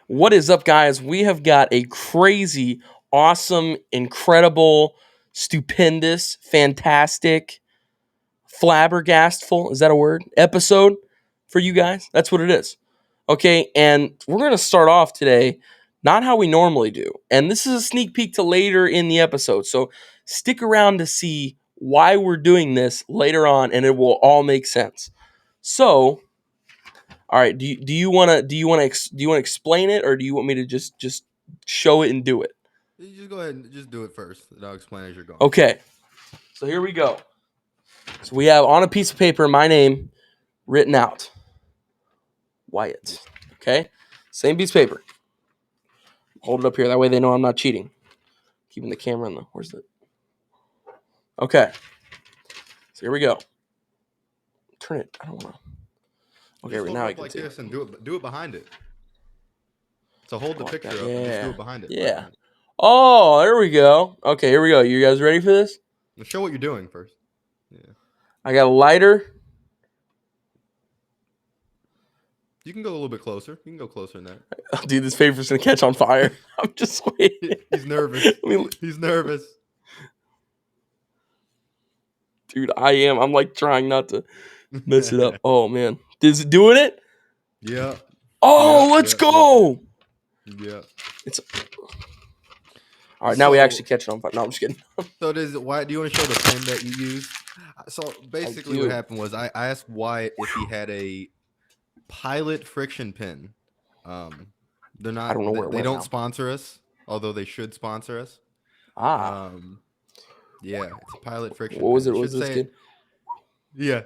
What is up, guys? We have got a crazy, awesome, incredible, stupendous, fantastic, flabbergastful, is that a word? Episode for you guys. That's what it is. Okay, and we're going to start off today not how we normally do. And this is a sneak peek to later in the episode. So stick around to see why we're doing this later on, and it will all make sense. So, all right, do you want to explain it, or do you want me to just show it and do it? You just go ahead and just do it first, and I'll explain as you're going. Okay. So here we go. So we have on a piece of paper my name written out. Wyatt. Okay? Same piece of paper. Hold it up here. That way they know I'm not cheating. Keeping the camera in the... Where's the... Okay. So here we go. Turn it. I don't want to... Okay, right now I can like see this and do it behind it. So hold the like picture that. up and just do Yeah. it behind it. Yeah. Right behind it. Oh, there we go. Okay, here we go. You guys ready for this? Now show what you're doing first. Yeah. I got a lighter. You can go a little bit closer. You can go closer than that. Oh, dude, this paper's going to catch on fire. I'm just waiting. He's nervous. He's nervous. Dude, I am. I'm like trying not to mess it up. Oh, man. Is it doing it? Yeah. Oh, let's go. Yeah. It's all right. Now we actually catch it on fire. No, I'm just kidding. So Wyatt, do you want to show the pen that you used? So basically what happened was I asked Wyatt if he had a Pilot friction pen. They're not. I don't know where they don't now. sponsor us, although they should sponsor us. Yeah, it's a Pilot friction. What was pen. it? What was this kid? Yeah.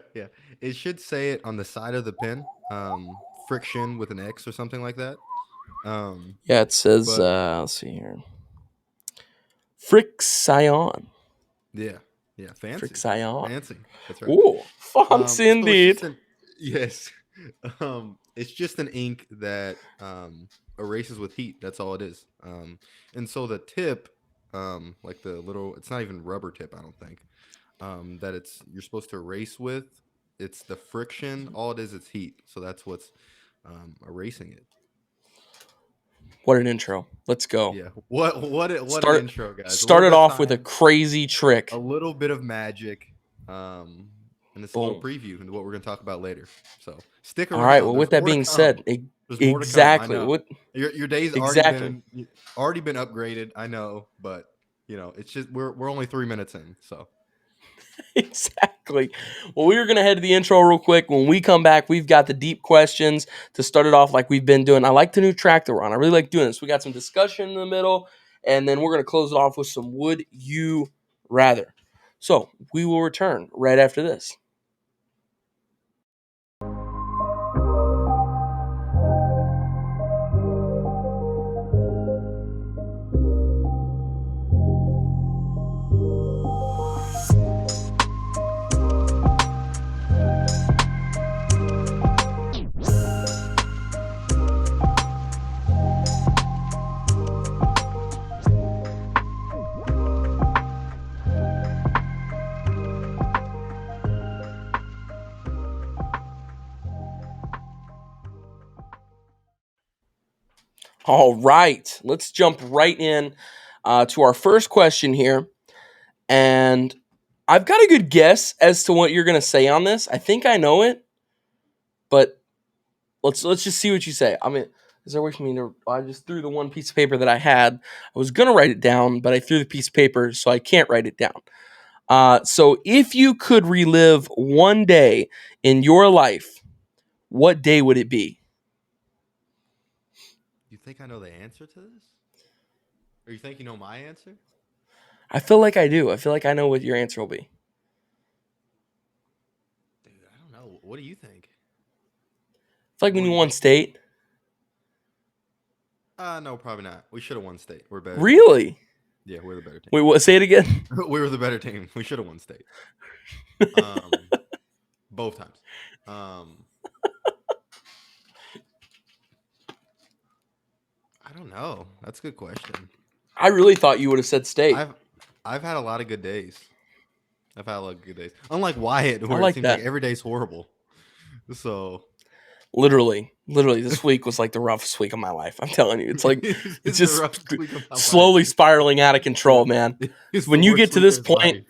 It should say it on the side of the pen. Friction with an X or something like that. Yeah, it says. Let's see here. Frixion. Yeah, fancy. Frixion. Fancy. That's right. Ooh, fancy indeed. Yes. It's just an ink that erases with heat. That's all it is. And so the tip, like the little, it's not even rubber tip, I don't think. That you're supposed to erase with. It's the friction. All it is heat. So that's what's erasing it. What an intro. Let's go. Yeah. What an intro, guys. Started off with a crazy trick. A little bit of magic. And it's a little preview into what we're going to talk about later. So stick around. All right. Well, with that being said, exactly. Your day's already been upgraded. I know, but it's just we're only 3 minutes in. So exactly. Well, we were going to head to the intro real quick. When we come back, we've got the deep questions to start it off like we've been doing. I like the new track that we're on. I really like doing this. We got some discussion in the middle, and then we're going to close it off with some Would You Rather. So we will return right after this. All right, let's jump right in to our first question here. And I've got a good guess as to what you're going to say on this. I think I know it, but let's just see what you say. I mean, is there a way for me to... I just threw the one piece of paper that I had. I was going to write it down, but I threw the piece of paper, so I can't write it down. So if you could relive one day in your life, what day would it be? You think I know the answer to this? Or you think you know my answer? I feel like I do. I feel like I know what your answer will be. Dude, I don't know. What do you think? It's like when you won state. No, probably not. We should have won state. We're better. Really? Yeah, we're the better team. Wait, what? Say it again. We were the better team. We should have won state. Both times. I don't know. That's a good question. I really thought you would have said state. I've had a lot of good days. Unlike Wyatt, where like it seems like every day's horrible. So Literally, this week was like the roughest week of my life. I'm telling you, it's like This it's is the just roughest week of my life. slowly spiraling out of Yeah, control, man. it's When the you get worst to week of this his point,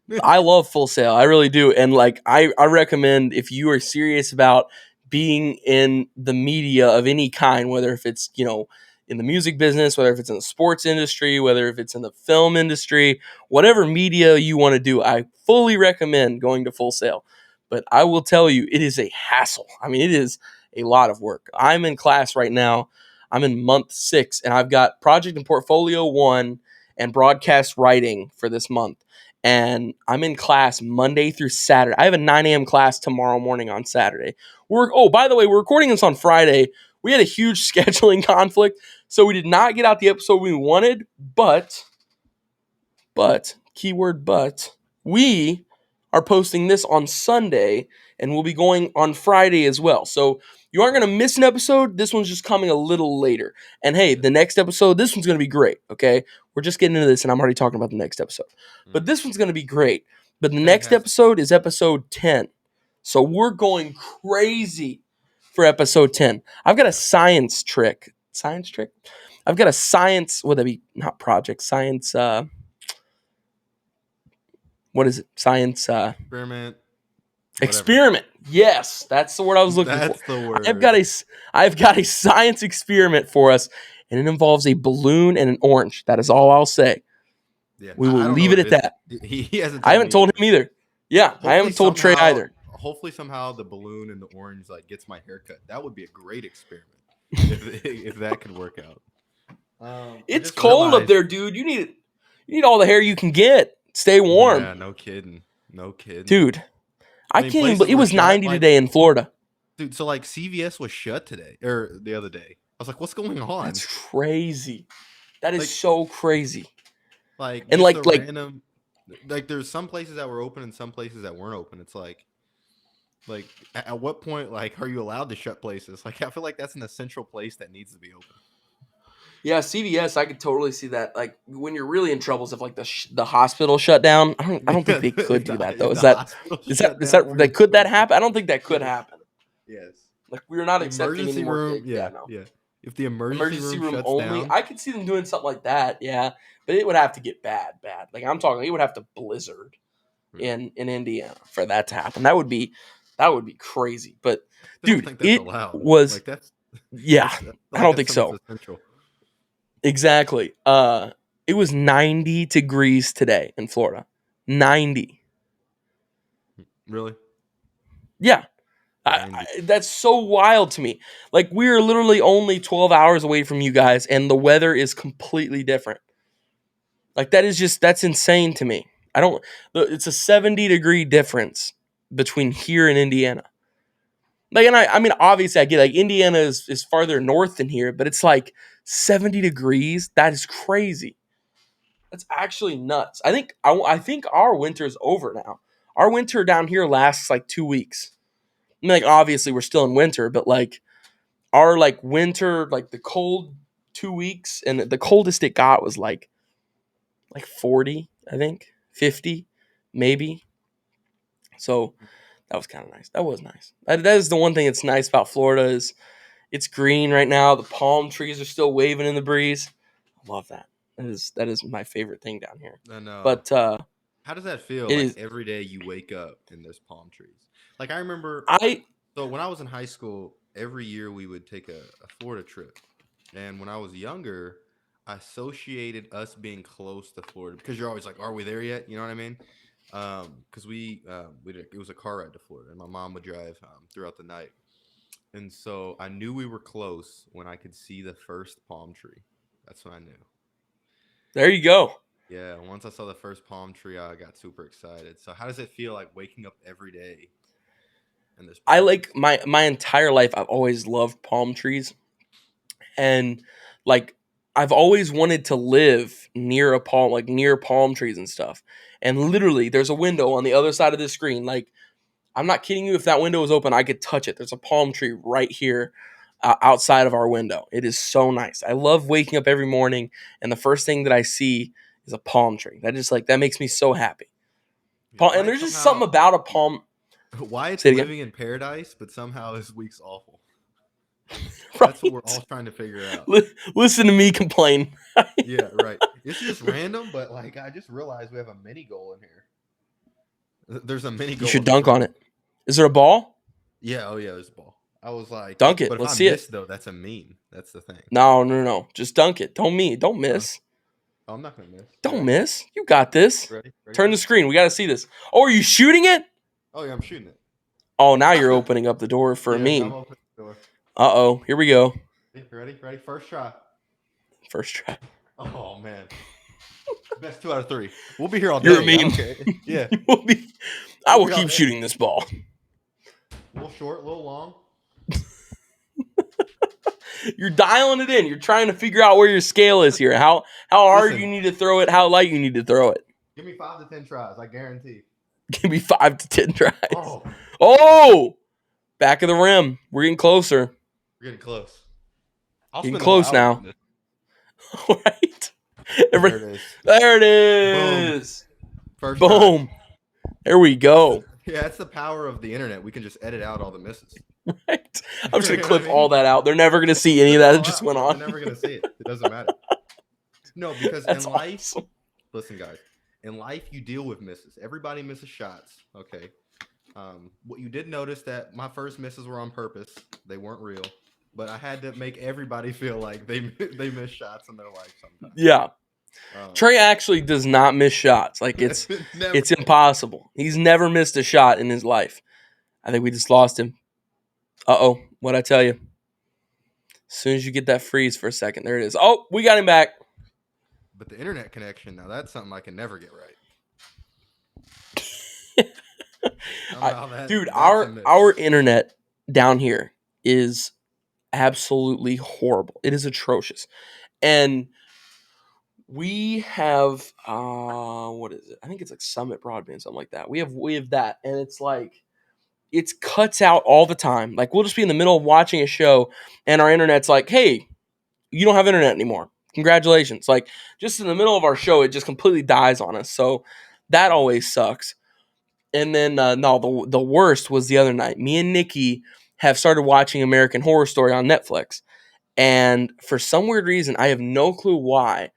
life. I love Full Sail. I really do. And like I recommend if you are serious about being in the media of any kind, whether if it's, in the music business, whether if it's in the sports industry, whether if it's in the film industry, whatever media you want to do, I fully recommend going to Full Sail. But I will tell you, it is a hassle. I mean, it is a lot of work. I'm in class right now. I'm in month 6, and I've got project and portfolio 1 and broadcast writing for this month, and I'm in class Monday through Saturday. I have a 9 a.m. class tomorrow morning on Saturday. By the way, we're recording this on Friday. We had a huge scheduling conflict, so we did not get out the episode we wanted, keyword but, we are posting this on Sunday, and we'll be going on Friday as well. So you aren't going to miss an episode. This one's just coming a little later. And hey, the next episode, this one's going to be great, okay? We're just getting into this, and I'm already talking about the next episode. But this one's going to be great. But the next Fantastic. episode is episode 10. So we're going crazy for episode 10. I've got a science trick. Science trick? I've got a science, would that be not project, science, what is it? Science Experiment. Whatever. experiment. Yes, that's the word I was looking for. That's the word. I've got a science experiment for us, and it involves a balloon and an orange. That is all I'll say. Yeah, We will I don't leave know it what at that. He hasn't. I haven't told me him either. Yeah, I Hopefully haven't told Trey either. Hopefully somehow the balloon and the orange like gets my haircut. That would be a great experiment if that could work out. It's cold up there, dude. You need all the hair you can get. Stay warm. Yeah, no kidding. Dude. I mean, can't even. places It were was shut, 90 like- today in Florida. Dude, so like CVS was shut today or the other day. I was like, what's going on? That's crazy. That is Like- so crazy. Like And just like- a like- random like there's some places that were open and some places that weren't open. It's like at what point like are you allowed to shut places? Like I feel like that's an essential place that needs to be open. Yeah, CVS, I could totally see that. Like when you're really in trouble, if like the hospital shut down, I don't think they could do that though. Is that could that happen? I don't think that could happen. Yes. Like we're not The accepting emergency any more room. gigs. Yeah, No. yeah. If the emergency Emergency room room shuts only. down, I could see them doing something like that. Yeah, but it would have to get bad. Like I'm talking, it would have to blizzard in Indiana for that to happen. That would be crazy. But I don't dude, think that's it allowed. was Like that's yeah. like, I don't that's think so. something essential. Exactly. It was 90 degrees today in Florida. 90. Really? Yeah. 90. That's so wild to me. Like we're literally only 12 hours away from you guys, and the weather is completely different. Like that's insane to me. It's a 70-degree difference between here and Indiana. Like, and I mean, obviously I get like Indiana is farther north than here, but it's like 70 degrees. That is crazy. That's actually nuts. I think our winter's over now. Our winter down here lasts like 2 weeks. I mean, like obviously we're still in winter, but like our like winter, like the cold 2 weeks, and the coldest it got was like 40, I think, 50, maybe. So that was kind of nice. That was nice. That is the one thing that's nice about Florida is it's green right now. The palm trees are still waving in the breeze. I love that. That is my favorite thing down here. I know. But how does that feel? it Like is- every day you wake up and there's palm trees. Like I remember. So when I was in high school, every year we would take a Florida trip, and when I was younger, I associated us being close to Florida because you're always like, "Are we there yet?" You know what I mean? Because it was a car ride to Florida, and my mom would drive throughout the night, and so I knew we were close when I could see the first palm tree. That's when I knew. There you go. Yeah, once I saw the first palm tree, I got super excited. So how does it feel like waking up every day? And there's I like my entire life I've always loved palm trees. And like I've always wanted to live near near palm trees and stuff. And literally there's a window on the other side of the screen. Like I'm not kidding you, if that window was open, I could touch it. There's a palm tree right here outside of our window. It is so nice. I love waking up every morning and the first thing that I see is a palm tree. That makes me so happy. And there's just something about a palm. Why it's Say it again. living in paradise, but somehow this week's awful. That's what we're Right? all trying to figure out. Listen to me complain. Yeah, right. It's just random, but like I just realized we have a mini goal in here. There's a mini You goal should in this dunk on room. it. Is there a ball? Yeah, oh yeah, there's a ball. I was like, Dunk it. but if Let's I see it. miss though, that's a meme. That's the thing. No, no, no. Just dunk it. Don't Uh, miss. oh, I'm not gonna miss. You Don't ready? miss. You got this. Ready? Ready Turn for the this? screen. We got to see this. Oh, are you shooting it? Oh yeah, I'm shooting it. Oh, now you're opening up the door for a Yeah, now I'm meme. opening the door. Uh-oh. Here we go. Ready? Ready? First try. First try. Oh man, best 2 out of 3. We'll be here all You're a day. I meme. don't care. Yeah, I we'll will be here all keep day. shooting this ball. A little short, a little long. You're dialing it in. You're trying to figure out where your scale is here. How hard Listen, you need to throw it, how light you need to throw it. give me 5 to 10 tries. I guarantee. Give me 5 to 10 tries. Oh, Oh! Back of the rim. We're getting closer. we're getting close. I'll Getting spend the whole close hour now. doing this. All right. There it is. There it Boom. is. First try. Boom. There we go. Yeah, that's the power of the internet. We can just edit out all the misses. Right. I'm just going to You know what clip I mean? all that out. They're never going to see any of that. It just went They're on. never gonna see it. It doesn't matter. No, because That's in life, awesome. listen, guys, in life you deal with misses. Everybody misses shots. Okay. What you did notice that my first misses were on purpose. They weren't real, but I had to make everybody feel like they miss shots in their life sometimes. Yeah. Trey actually does not miss shots. Like it's impossible. He's never missed a shot in his life. I think we just lost him. Uh-oh. What'd I tell you? As soon as you get that freeze for a second, there it is. Oh, we got him back. But the internet connection, now that's something I can never get right. Dude, our internet down here is absolutely horrible. It is atrocious. And we have what is it? I think it's like Summit Broadband, something like that. We have that, and it's like it cuts out all the time. Like we'll just be in the middle of watching a show, and our internet's like, "Hey, you don't have internet anymore. Congratulations!" Like just in the middle of our show, it just completely dies on us. So that always sucks. And then no, the worst was the other night. Me and Nikki have started watching American Horror Story on Netflix, and for some weird reason, I have no clue why,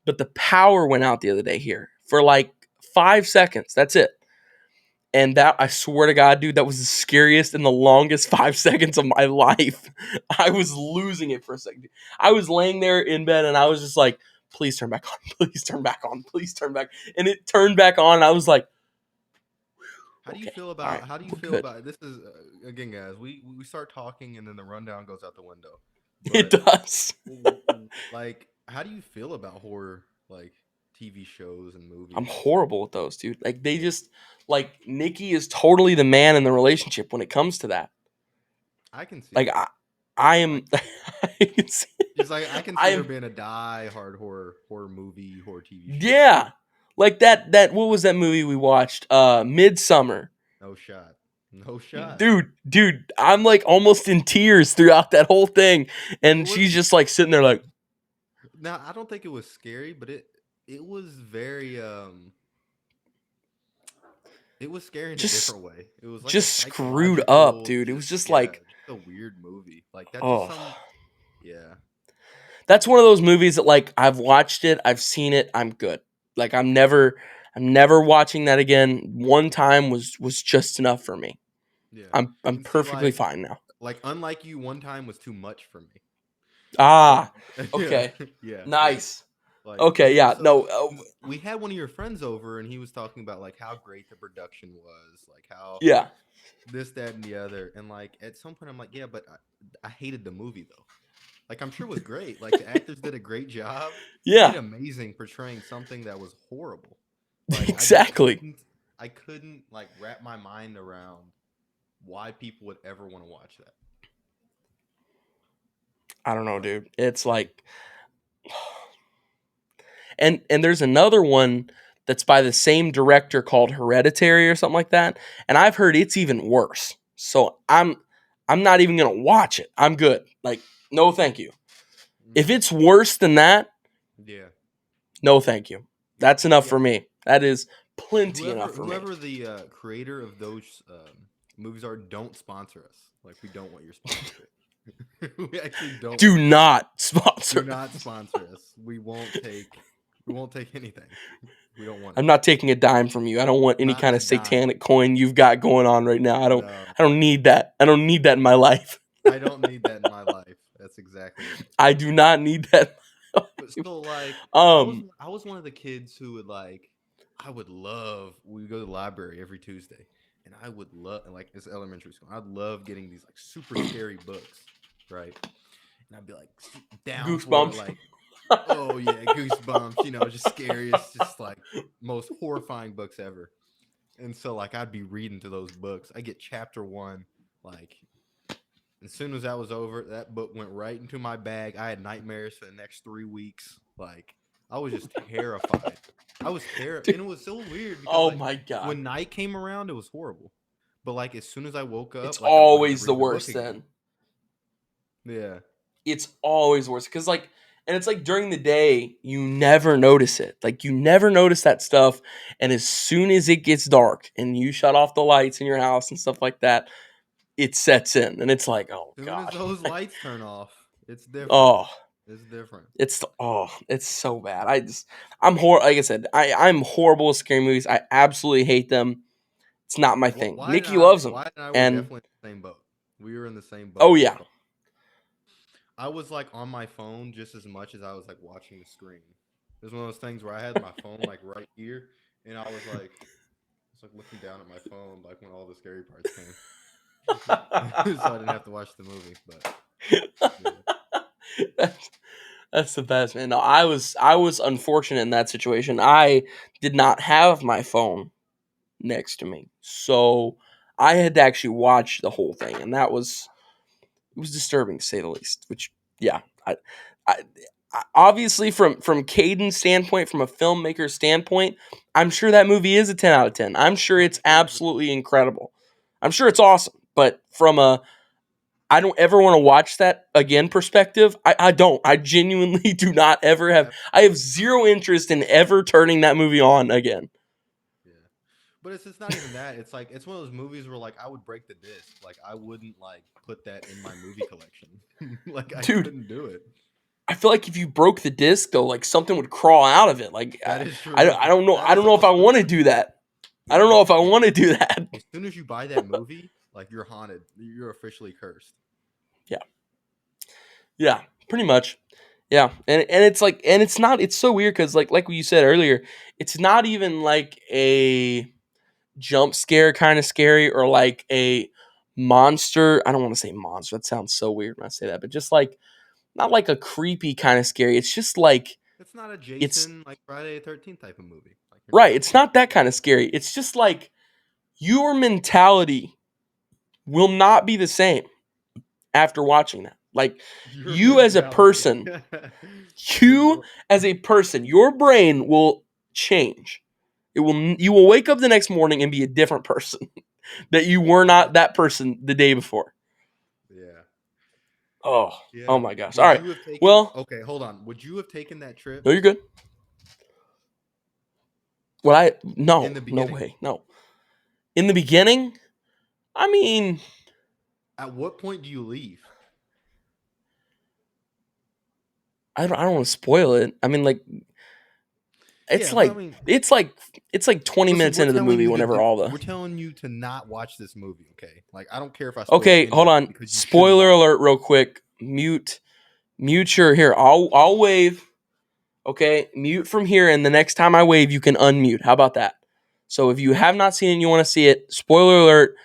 but the power went out the other day here for like 5 seconds. That's it. And that, I swear to God, dude, that was the scariest and the longest 5 seconds of my life. I was losing it for a second. I was laying there in bed and I was just like, please turn back on. Please turn back on. Please turn back. And it turned back on. And I was like, how do you okay, feel about right, how do you we're feel good. about this is again, guys, we start talking and then the rundown goes out the window. It But does. like, how do you feel about horror, like TV shows and movies? I'm horrible with those, dude. Like they just like Nikki is totally the man in the relationship when it comes to that. I can see Like it. I am. I can see It's like I can see I her am. being a die-hard horror movie, horror TV show. Yeah, like that. What was that movie we watched? Midsummer. No shot. No shot. Dude, I'm like almost in tears throughout that whole thing, and It she's was just like sitting there like. now. I don't think it was scary, but it was very it was scary in a Just different way. It was like a just screwed up, psychological, dude. It was just yeah, like, just a weird movie. Like that just oh, some yeah. that's one of those movies that like I've watched it, I've seen it, I'm good. Like I'm never watching that again. One time was just enough for me. Yeah. I I'm can see perfectly fine now. like unlike you one time was too much for me. Ah, Yeah. okay, Yeah. nice. Like Okay, it was yeah, no, so we had one of your friends over and he was talking about like how great the production was, like how yeah, this, that, and the other. And like at some point I'm like, yeah, but I hated the movie though. Like I'm sure it was great. Like the actors did a great job. They yeah, did amazing portraying something that was horrible. Like exactly. I couldn't like wrap my mind around why people would ever want to watch that. I don't know, dude. It's like, and there's another one that's by the same director called Hereditary or something like that, and I've heard it's even worse. So I'm not even gonna watch it. I'm good. Like, no, thank you. If it's worse than that, Yeah. no, thank you. That's enough Yeah. for me. That is plenty enough for me. Whoever the creator of those movies are, don't sponsor us. Like we don't want your sponsorship. We actually don't Do want that. not Do sponsor. not sponsor us. We won't take. We won't take anything. We don't want it. I'm not taking a dime from you. I don't want any Not kind a of dime. satanic coin you've got going on right now. I don't No, I don't need that. I don't need that in my life. I don't need that in my life. That's exactly it. I do not need that. But still, like, um I was one of the kids who would like, I would love. We would go to the library every Tuesday, and I would love, like, it's elementary school. I'd love getting these like super scary books, right? And I'd be like down for it, Goosebumps. like, oh yeah, goosebumps. You know, just scariest, just like most horrifying books ever. And so like I'd be reading to those books. I get chapter one, like as soon as that was over, that book went right into my bag. I had nightmares for the next 3 weeks. Like I was just terrified. I was terrified, and it was so weird because Oh like my god. when night came around, it was horrible. But like as soon as I woke It's up, like I wanted to always the read the book worst again. then. Yeah, It's always worse because like, and it's like during the day you never notice it, like you never notice that stuff, and as soon as it gets dark and you shut off the lights in your house and stuff like that, it sets in and it's like, oh soon as god. those lights turn off, it's different. Oh, It's different. it's so bad. Like I said, I'm horrible with scary movies. I absolutely hate them. It's not my thing. Nikki loves them. Wyatt and I were And definitely in the same boat. We were in the same boat oh when it yeah. was. I was like on my phone just as much as I was like watching the screen. It was one of those things where I had my phone like right here, and I was like looking down at my phone like when all the scary parts came, so I didn't have to watch the movie. But yeah, that's, that's the best, man. No, I was unfortunate in that situation. I did not have my phone next to me, so I had to actually watch the whole thing, and it was disturbing to say the least. Which, yeah, I, obviously from Caden's standpoint, from a filmmaker's standpoint, I'm sure that movie is a 10 out of 10. I'm sure I'm it's sure it is. absolutely incredible. I'm sure it's awesome. But from a I don't ever want to watch that again perspective, I don't. I genuinely do not ever have. Yeah, I have zero interest in ever turning that movie on again. yeah. But it's not even that. It's like it's one of those movies where like I would break the disc. Like I wouldn't like put that in my movie collection. Like I Dude, couldn't do it. I feel like if you broke the disc though, like something would crawl out of it. Like That is true. I don't know. That I is don't know if I also want to true. do that. I Yeah, don't know that's if I also want to true. do that. As soon as you buy that movie, like you're haunted. You're officially cursed. Yeah. Yeah, pretty much. Yeah, and it's like, and it's not. It's so weird because like what you said earlier, it's not even like a jump scare kind of scary or like a monster. I don't want to say monster. That sounds so weird when I say that, but just like not like a creepy kind of scary. It's just like It's not a it's Jason like Friday the 13th type of movie. Like you're right. not It's scared. not that kind of scary. It's just like your mentality will not be the same after watching that. Like Your you as a mentality. person, Your you as a person, your brain will change. It will you will wake up the next morning and be a different person that you were not that person the day before. Yeah. Oh, oh Yeah. my gosh. All Would right. you have taken Well, Okay, hold on. Would you have taken that trip no, you're good. What I in no, the no beginning? way. No. In the beginning, I mean, At what point do you leave? I don't want to spoil it. I mean, like it's Yeah, but I like mean, it's like it's like 20 listen, minutes into the movie whenever all the we're telling you to not watch this movie, okay? Like I don't care if I spoil Okay, any hold of it on. because you shouldn't Spoiler watch it. alert real quick. Mute your here. I'll wave. Okay, mute from here, and the next time I wave, you can unmute. How about that? So if you have not seen it and you want to see it, spoiler alert,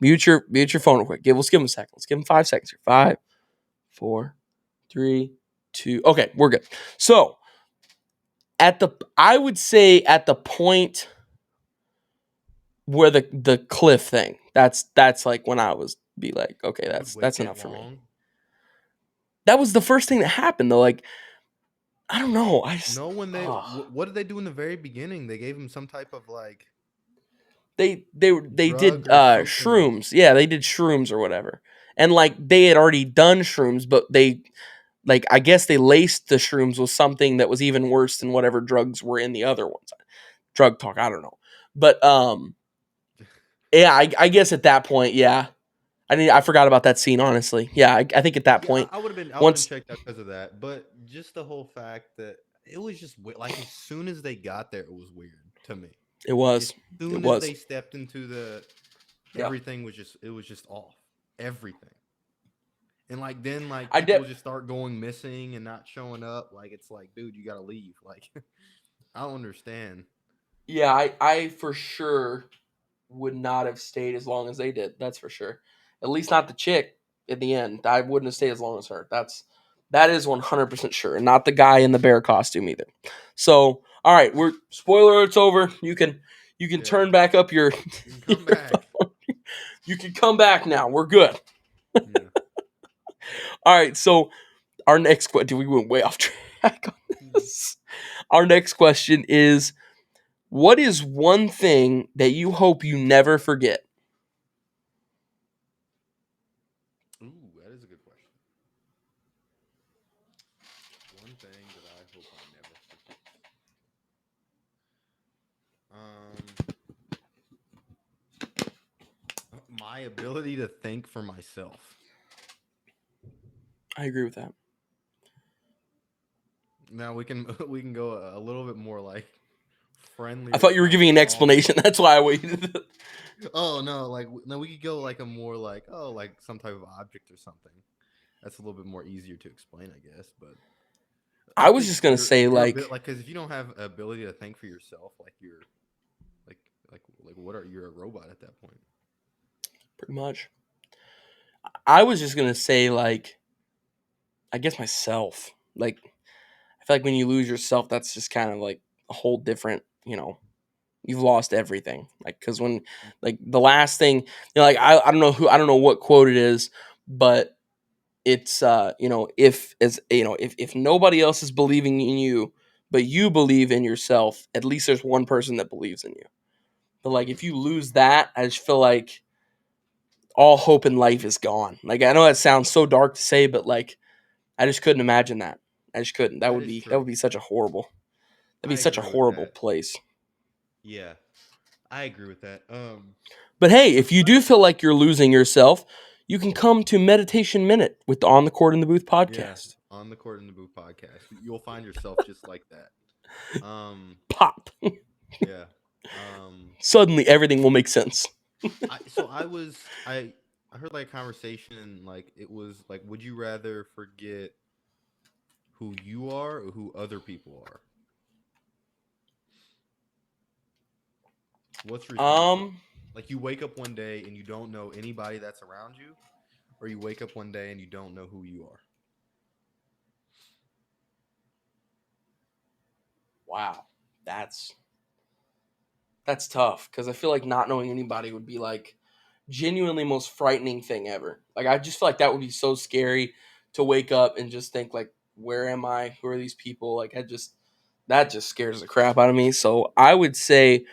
mute your phone real quick. Let's give him a second. Let's give him 5 seconds here. 5, 4, 3, 2. Okay, we're good. So I would say at the point where the cliff thing, that's like when I was be like, okay, You would that's wait enough that for me. long? That was the first thing that happened though. Like I don't know. No, when they Oh, what did they do in the very beginning? They gave him some type of like they did drug or something. shrooms. Yeah, they did shrooms or whatever. And like they had already done shrooms, but they like I guess they laced the shrooms with something that was even worse than whatever drugs were in the other ones. Drug talk, I don't know. But yeah, I guess at that point, yeah. I forgot about that scene, honestly. Yeah, I think at that Yeah, point, I would have been once checked out because of that. But just the whole fact that it was just like as soon as they got there, it was weird to me. it As was, it soon as was, they stepped into the, yeah. everything was just it was just off. Everything. And like then like I people did. just start going missing and not showing up. Like it's like, dude, you gotta leave. Like I don't understand. Yeah, I for sure would not have stayed as long as they did. That's for sure. At least not the chick in the end. I wouldn't have stayed as long as her. That is 100% sure. Not the guy in the bear costume either. So, all right, we're spoiler it's over. You can Yeah. turn back up your, You can come your back. you can come back now. We're good. Yeah. All right, so our next question, we went way off track on this. Our next question is, what is one thing that you hope you never forget? Ooh, that is a good question. One thing that I hope I never forget. My ability to think for myself. I agree with that. Now we can we can go a little bit more like I friendlier thought you were kind giving of an calm. explanation. That's why I waited. Oh no, like no, we could go like a more like oh like some type of object or something. That's a little bit more easier to explain, I guess. But I I was think just gonna say your bit like like because if you don't have ability to think for yourself, like you're like like what are you're a robot at that point? pretty much. I was just gonna say like I guess myself. Like I feel like when you lose yourself, that's just kind of like a whole different. You've lost everything. Like because when like the last thing, like I don't know who I don't know what quote it is, but it's if as if nobody else is believing in you, but you believe in yourself, at least there's one person that believes in you. But like if you lose that, I just feel like all hope in life is gone. Like I know that sounds so dark to say, but like I just couldn't imagine that. I just couldn't. That That would is be that would true. be such a horrible. That'd be I such a agree with horrible that. place. Yeah, I agree with that. But hey, if you do feel like you're losing yourself, you can come to Meditation Minute with the On the Court in the Booth Yeah, podcast. on the Court in the Booth podcast, you'll find yourself just like that. Um, Pop. yeah. Um, Suddenly everything will make sense. so I heard like a conversation and like it was like, would you rather forget who you are or who other people are? What's your response to that? Um Like you wake up one day and you don't know anybody that's around you, or you wake up one day and you don't know who you are. wow. That's that's tough cuz I feel like not knowing anybody would be like genuinely most frightening thing ever. Like I just feel like that would be so scary to wake up and just think like where am I? Who are these people? Like I just that just scares the crap out of me. So I would say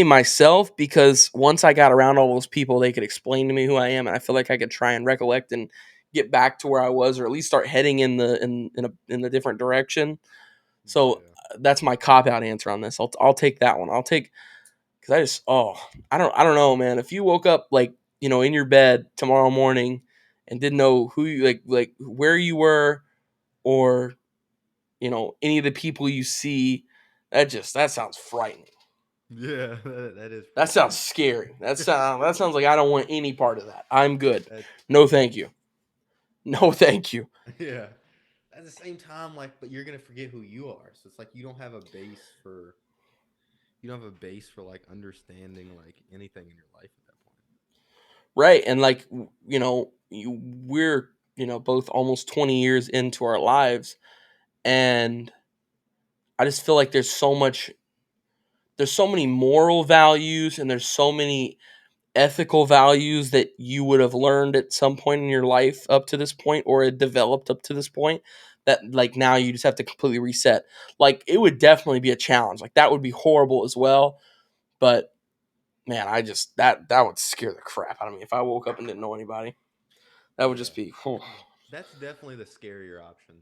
myself because once I got around all those people, they could explain to me who I am, and I feel like I could try and recollect and get back to where I was, or at least start heading in a different direction. So Yeah. that's my cop out answer on this. I'll take that one. I'll take because I don't know, man. If you woke up like in your bed tomorrow morning and didn't know who you like where you were or any of the people you see, that sounds frightening. Yeah, that is That sounds frightening. scary. That sounds like I don't want any part of that. I'm good. That No, thank you. No, thank you. yeah. At the same time, like, but you're gonna forget who you are. So it's like you don't have a base for like understanding like anything in your life at that point. Right, and like we're both almost 20 years into our lives, and I just feel like there's so many moral values, and there's so many ethical values that you would have learned at some point in your life up to this point or had developed up to this point that like now you just have to completely reset. Like it would definitely be a challenge. Like that would be horrible as well. But man, I just that would scare the crap out of me if I woke up and didn't know anybody. That would just Yeah. be That's definitely the scarier option.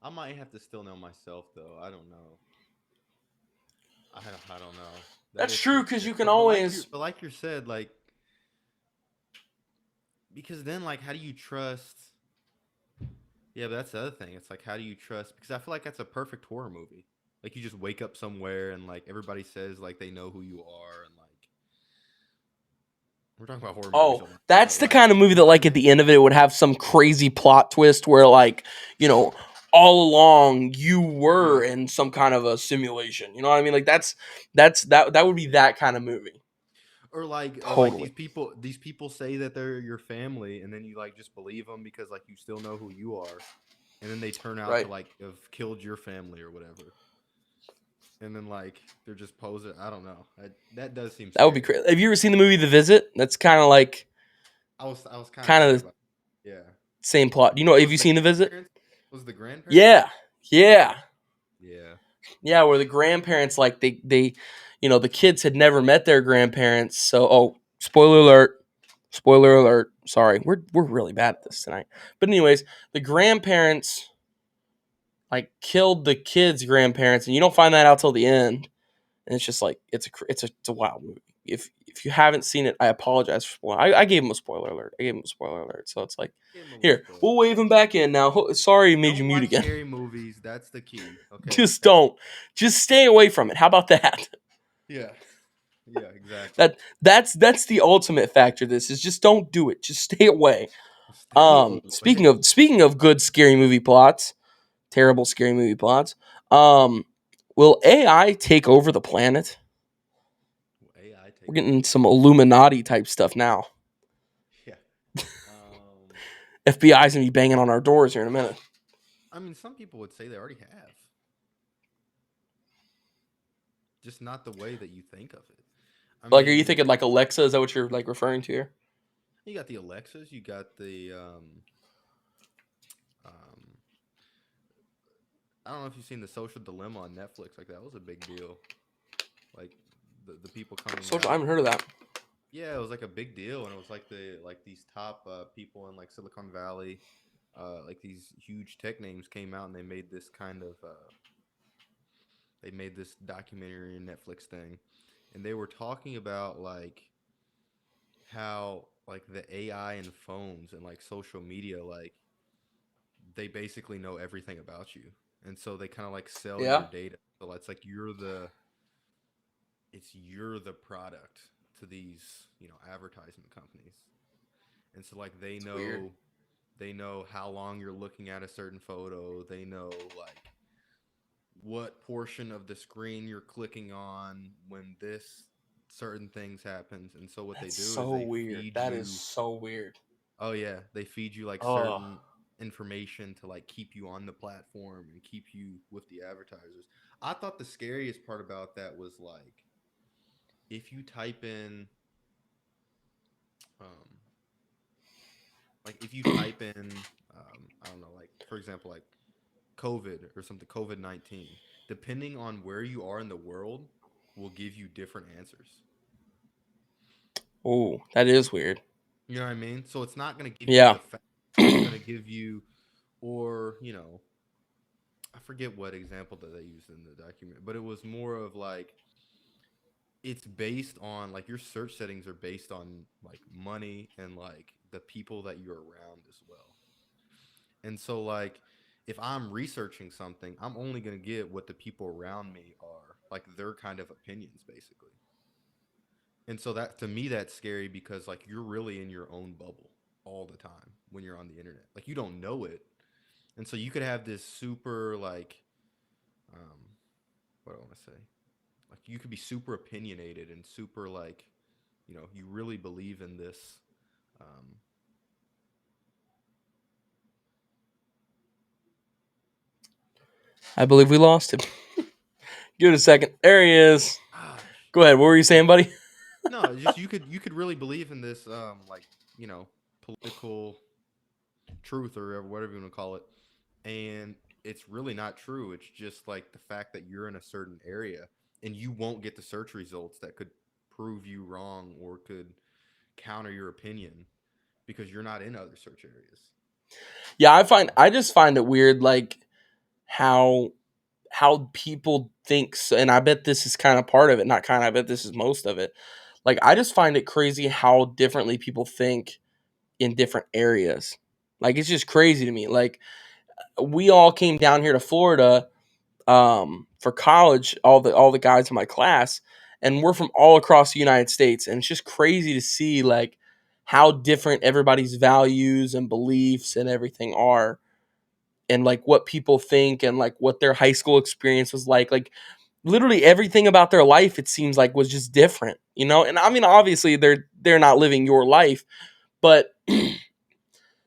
I might have to still know myself though. I don't know. I don't know. That That's is true pretty because scary. you can always But like you said, like because then like how do you trust? Yeah, but that's the other thing. It's like how do you trust? Because I feel like that's a perfect horror movie. Like you just wake up somewhere and like everybody says like they know who you are and like we're talking about horror movies Oh, a lot, that's but the like kind of movie that, like, at the end of it, would have some crazy plot twist where, like, you know, all along you were yeah. in some kind of a simulation. You know what I mean? Like, that would be that kind of movie. Or like Totally. these people say that they're your family and then you like just believe them because like you still know who you are and then they turn out to Right. like have killed your family or whatever and then like they're just posing. I don't know. That does seem That would be scary. crazy. Have you ever seen the movie The Visit? That's kind of like I was kind of kind thinking of the about yeah. same plot. You know, have Was you the seen The Visit? grandparents was the grandparents in Yeah. it? Yeah. Yeah. Yeah, where the grandparents, like, they the kids had never met their grandparents. So, oh, spoiler alert. Spoiler alert. Sorry. We're really bad at this tonight. But anyways, the grandparents like killed the kids' grandparents, and you don't find that out till the end. And it's just like it's a wild movie. If you haven't seen it, I apologize for spoiling. I gave him a spoiler alert. I gave him a spoiler alert. So it's like, Give him a little here, spoiler. we'll wave him back in now. Sorry, made you Don't mute watch again. scary movies. That's the key. Okay. Just That's don't. Just stay away from it. How about that? yeah. Yeah, exactly. That's the ultimate factor. This is just don't do it. Just stay away. Stay Speaking away. of good scary movie plots, terrible scary movie plots. Um, will AI take over the planet? Will AI We're take over getting the some planet? Illuminati type stuff now. Yeah. Um, FBI's gonna be banging on our doors here in a minute. I mean, some people would say they already have, just not the way that you think of it. I Like, are you mean, thinking like Alexa? Is that what you're like referring to here? you got the Alexas, you got the um, I don't know if you've seen the Social Dilemma on Netflix. Like that was a big deal. Like the people coming Social. I out. haven't heard of that. Yeah, it was like a big deal, and it was like these top people in like Silicon Valley, like these huge tech names came out and they made this documentary and Netflix thing, and they were talking about like how like the AI and phones and like social media like they basically know everything about you, and so they kind of like sell your Yeah, data. So it's like you're the product to these advertisement companies, and so like it's weird. they know how long you're looking at a certain photo. They know like what portion of the screen you're clicking on when this certain things happens. And so what they That's do is so they weird. feed That is you so weird. oh yeah, they feed you like Oh, certain information to like keep you on the platform and keep you with the advertisers. I thought the scariest part about that was like if you type in um if you type in I don't know, like for example like COVID or something, COVID-19, depending on where you are in the world, will give you different answers. oh, that is weird. You know what I mean? So it's not going to give you Yeah. the facts. It's going to give you, or, I forget what example that they used in the document, but it was more of like, it's based on, like, your search settings are based on, like, money and, like, the people that you're around as well. And so, like, if I'm researching something, I'm only going to get what the people around me are, like, their kind of opinions, basically. And so that to me that's scary because like you're really in your own bubble all the time when you're on the internet. Like you don't know it. And so you could have this super like um what do I want to say? Like you could be super opinionated and super like, you really believe in this um I believe we lost him. Give it a second. There he is. gosh. Go ahead. What were you saying, buddy? No, it's just you could really believe in this like, political truth or whatever you want to call it. And it's really not true. It's just like the fact that you're in a certain area and you won't get the search results that could prove you wrong or could counter your opinion because you're not in other search areas. Yeah, I just find it weird, like how people think, and I bet this is kind of part of it. Not kind of, I bet this is most of it. Like, I just find it crazy how differently people think in different areas. Like it's just crazy to me. Like we all came down here to Florida for college, all the guys in my class, and we're from all across the United States, and it's just crazy to see like how different everybody's values and beliefs and everything are, and like what people think and like what their high school experience was like. Like literally everything about their life, it seems like, was just different, you know. And I mean, obviously they're not living your life, but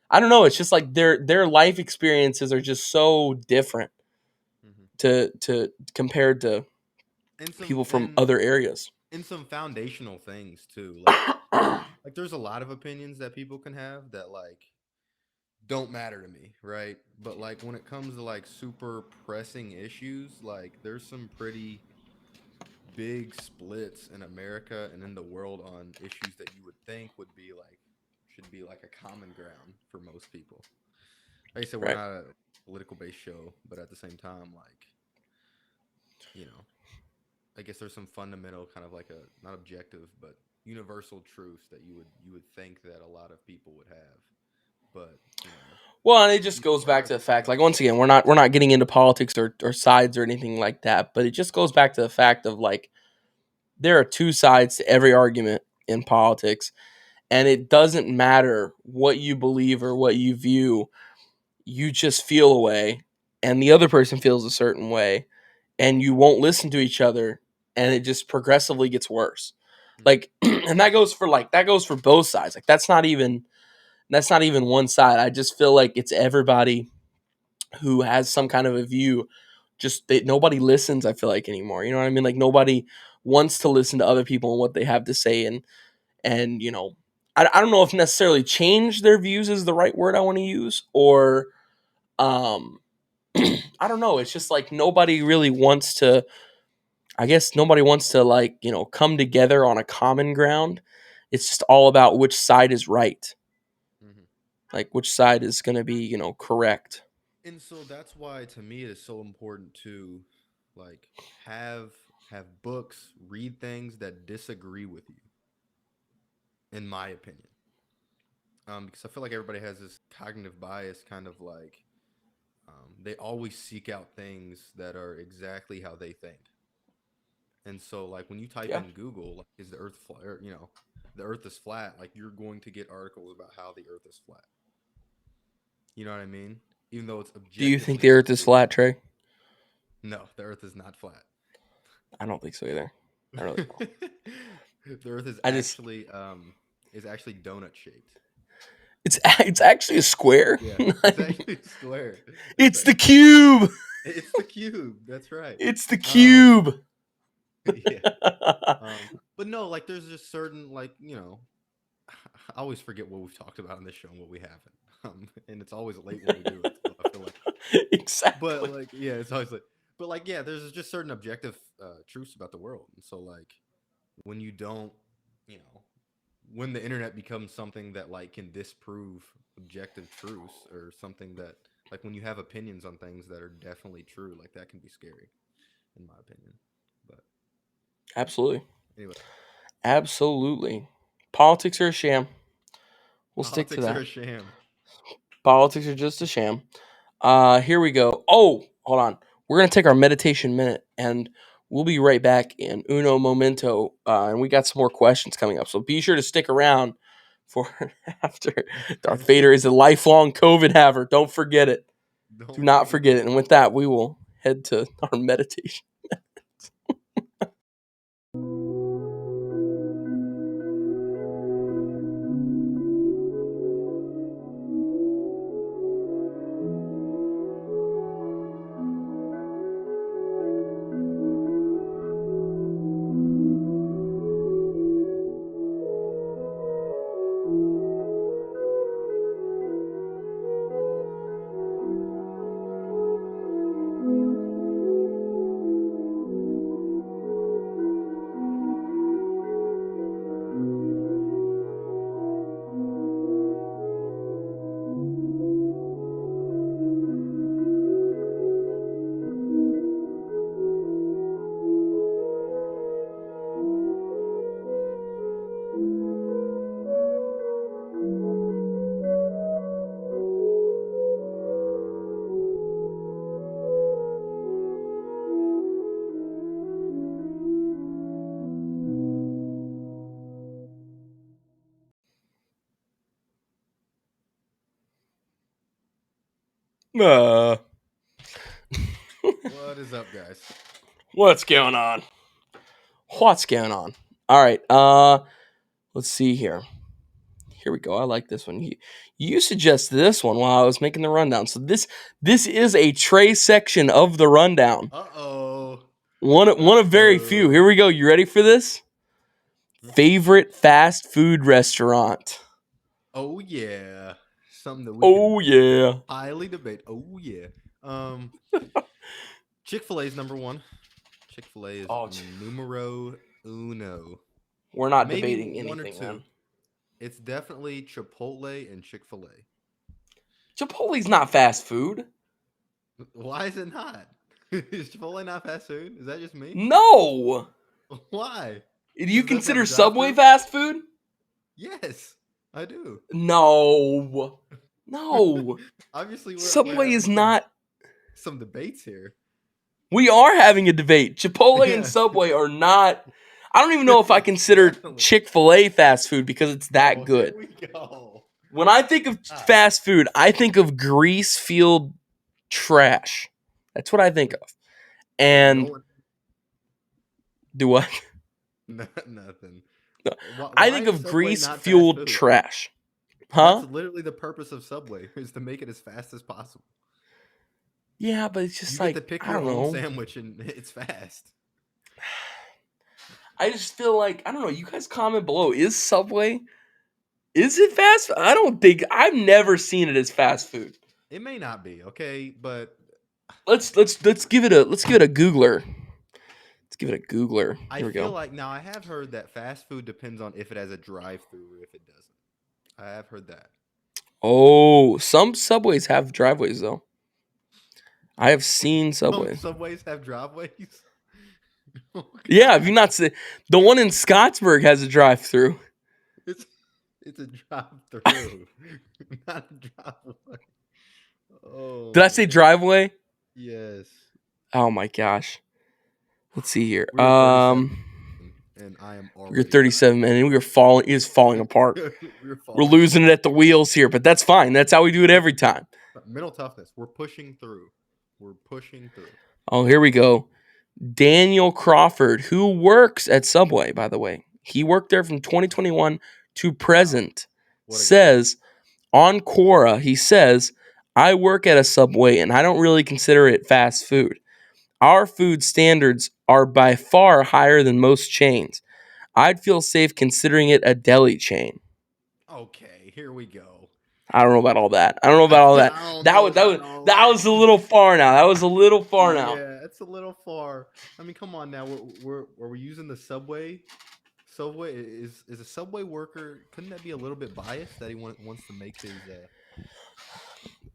I don't know. It's just like their life experiences are just so different Hmm. to compared to And some people from other areas. some foundational things too. Like there's a lot of opinions that people can have that like don't matter to me, right? But like when it comes to like super pressing issues, like there's some pretty big splits in America and in the world on issues that you would think would be like should be like a common ground for most people. Like I said, we're Right. not a political based show, but at the same time, like, you know, I guess there's some fundamental kind of like a not objective, but universal truths that you would think that a lot of people would have. But, Well, and it just people goes back are to the fact, like once again, we're not getting into politics or sides or anything like that, but it just goes back to the fact of like there are two sides to every argument in politics, and it doesn't matter what you believe or what you view, you just feel a way, and the other person feels a certain way, and you won't listen to each other, and it just progressively gets worse. Mhm. Like, and that goes for both sides. Like that's not even one side. I just feel like it's everybody who has some kind of a view. Just nobody listens. I feel like anymore. You know what I mean? Like nobody wants to listen to other people and what they have to say, and I don't know if necessarily change their views is the right word I want to use, or um, I don't know. It's just like nobody really wants to. I guess nobody wants to like come together on a common ground. It's just all about which side is right, Mhm. like which side is going to be correct. And so that's why to me it is so important to like have have books, read things that disagree with you, in my opinion. Because I feel like everybody has this cognitive bias, kind of like they always seek out things that are exactly how they think. And so, like when you type Yeah. in Google, like, is the Earth flat? Or, the Earth is flat. Like you're going to get articles about how the Earth is flat. You know what I mean? Even though it's Do you think objectively the Earth is untrue. flat, Trey? No, the Earth is not flat. I don't think so either. I really don't. The Earth I just is actually donut shaped. it's actually a square. Yeah, it's actually a square. That's It's right. the cube. It's the cube. That's right. It's the Um, cube. yeah. But no, like there's just certain like I always forget what we've talked about on this show and what we haven't. And it's always late when we do it. So I feel like, but Exactly. like, yeah, it's always like, but like, yeah, there's just certain objective truths about the world. And so like, when you don't, you know, when the internet becomes something that like can disprove objective truths or something that like when you have opinions on things that are definitely true, like that can be scary, in my opinion. But Absolutely. anyway, Absolutely. Politics are a sham. We'll stick to politics are that. a sham. Politics are just a sham. Here we go. Oh, hold on. We're gonna take our meditation minute, and we'll be right back in uno momento. And we got some more questions coming up, so be sure to stick around for after. Darth Vader is a lifelong COVID haver. Don't forget it. Do Don't not forget forget it. that. And with that, we will head to our meditation. Uh, What is up, guys? what's going on? What's going on? All right. Let's see here. Here we go. I like this one. You suggested this one while I was making the rundown. So this is a tray section of the rundown. Uh-oh. One of very few. Here we go. You ready for this? Favorite fast food restaurant. Oh yeah. Something that we yeah. highly debate. Oh yeah. Chick-fil-A is number one. Chick-fil-A is numero uno. We're not Maybe debating one or anything, two. man. It's definitely Chipotle and Chick-fil-A. Chipotle's not fast food. Why is it not? Is Chipotle not fast food? Is that just me? No. Why? Do you Does it consider have Subway drive-thru? fast food? Yes, I do. No. No. Obviously, we're Subway is having not. some debates here. We are having a debate. Chipotle and Yeah. Subway are not. I don't even know if I It's consider definitely- Chick-fil-A fast food because it's that Oh, good. Here we go. When I think of fast food, I think of grease-filled trash. That's what I think of. And do what? Nothing. No. Why I think is of Subway not fast grease-fueled food? trash. Huh? That's literally the purpose of Subway is to make it as fast as possible. Yeah, but it's just You like get to pick I your don't own know. sandwich and it's fast. I just feel like I don't know. You guys comment below. Is Subway? Is it fast? I don't think I've never seen it as fast food. It may not be, okay, but Let's give it a Googler. Let's give it a Googler. I Here we feel go. like now I have heard that fast food depends on if it has a drive-through or if it doesn't. I have heard that. Oh, some Subways have driveways though. I have seen Some Subways. Subways have driveways. Oh, Yeah, God. have you not seen the one in Scottsburg has a drive-through? It's a drive-through, not a driveway. Oh, Did I say driveway? yes. Oh my gosh. Let's see here. We're 37, and I am already. We're 37 minutes. And we are falling. It is falling apart. We're losing it at the wheels here, but that's fine. That's how we do it every time. Mental toughness. We're pushing through. We're pushing through. Oh, here we go. Daniel Crawford, who works at Subway, by the way. He worked there from 2021 to present. What a Says on Quora, he says, I work at a Subway and I don't really consider it fast food. Our food standards are by far higher than most chains. I'd feel safe considering it a deli chain. Okay, here we go. I don't know about all that. I don't know about all that. That was a little far now. That was a little far now. Yeah, it's a little far. I mean, come on now. Are we using the Subway? Subway is a Subway worker. Couldn't that be a little bit biased that he wants to make his?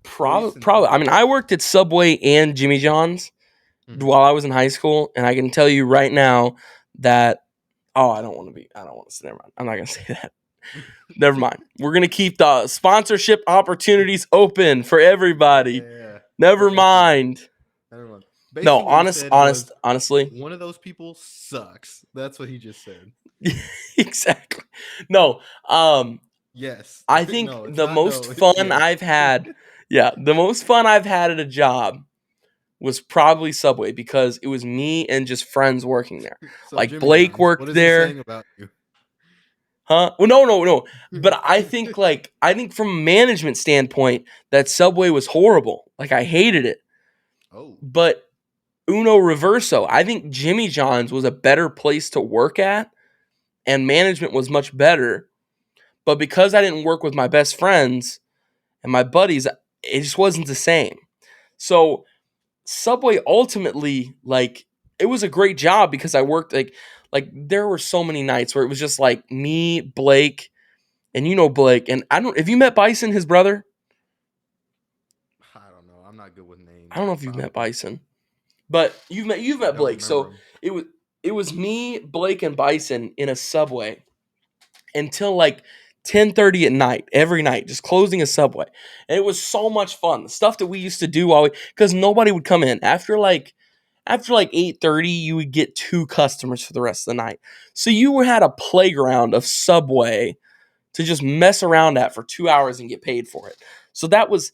Probably. I mean, I worked at Subway and Jimmy John's while I was in high school, and I can tell you right now that I don't want to say. Never mind. I'm not gonna say that. Never mind. We're gonna keep the sponsorship opportunities open for everybody. Yeah. Never mind. No, honestly. One of those people sucks. That's what he just said. Exactly. No. Yes. I think the most fun I've had. Yeah, the most fun I've had at a job was probably Subway because it was me and just friends working there. So like Jimmy Blake John's, worked there. He saying about you? Huh? Well, no. But I think from a management standpoint, that Subway was horrible. Like I hated it. Oh. But Uno Reverso, I think Jimmy John's was a better place to work at, and management was much better. But because I didn't work with my best friends and my buddies, it just wasn't the same. So Subway ultimately, like, it was a great job because I worked like there were so many nights where it was just like me, Blake, and you know Blake, and I don't. Have you met Bison, his brother? I don't know. I'm not good with names. I don't know if you've met Bison, but you've met Blake. So it was me, Blake, and Bison in a Subway until like 10:30 at night, every night, just closing a Subway. And it was so much fun. The stuff that we used to do because nobody would come in. After like 8:30, you would get 2 customers for the rest of the night. So you had a playground of Subway to just mess around at for 2 hours and get paid for it. So that was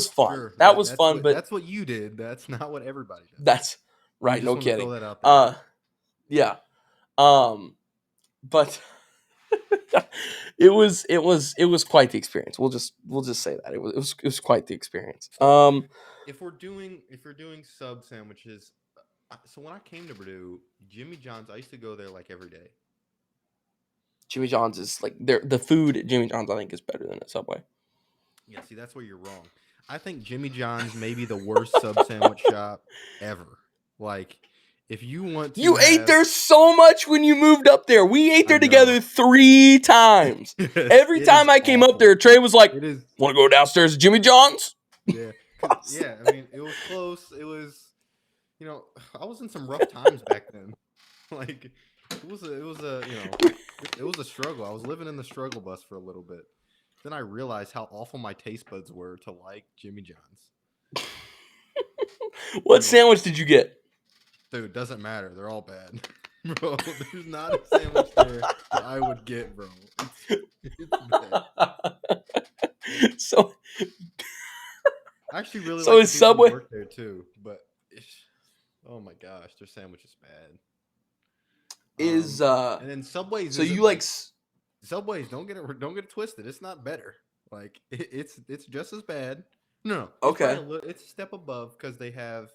fun. Sure, That was fun, but that's what you did. That's not what everybody does. that's We right. just No want to kidding. throw that out there. Yeah. But it was quite the experience. We'll just say that it was quite the experience. If we're doing sub sandwiches, so when I came to Purdue, Jimmy John's, I used to go there like every day. Jimmy John's is like the food at Jimmy John's I think is better than at Subway. Yeah, see, that's where you're wrong. I think Jimmy John's may be the worst sub sandwich shop ever. Like, if you want to You ate have, there so much when you moved up there. We ate I there know. together 3 times. Every It is time I came up awful. there, Trey was like, It is, "Want to go downstairs to Jimmy John's?" yeah, yeah. I mean, it was close. It was, I was in some rough times back then. Like, it was a struggle. I was living in the struggle bus for a little bit. Then I realized how awful my taste buds were to like Jimmy John's. What sandwich did you get? Dude, doesn't matter. They're all bad. Bro, there's not a sandwich there that I would get, bro. It's bad. So I actually really So like the is people Subway- who work there too, but oh my gosh, their sandwich is bad. is And then Subway's so isn't you like Subway's. Don't get it twisted. It's not better. Like it's just as bad. No, it's okay. probably it's a step above because they have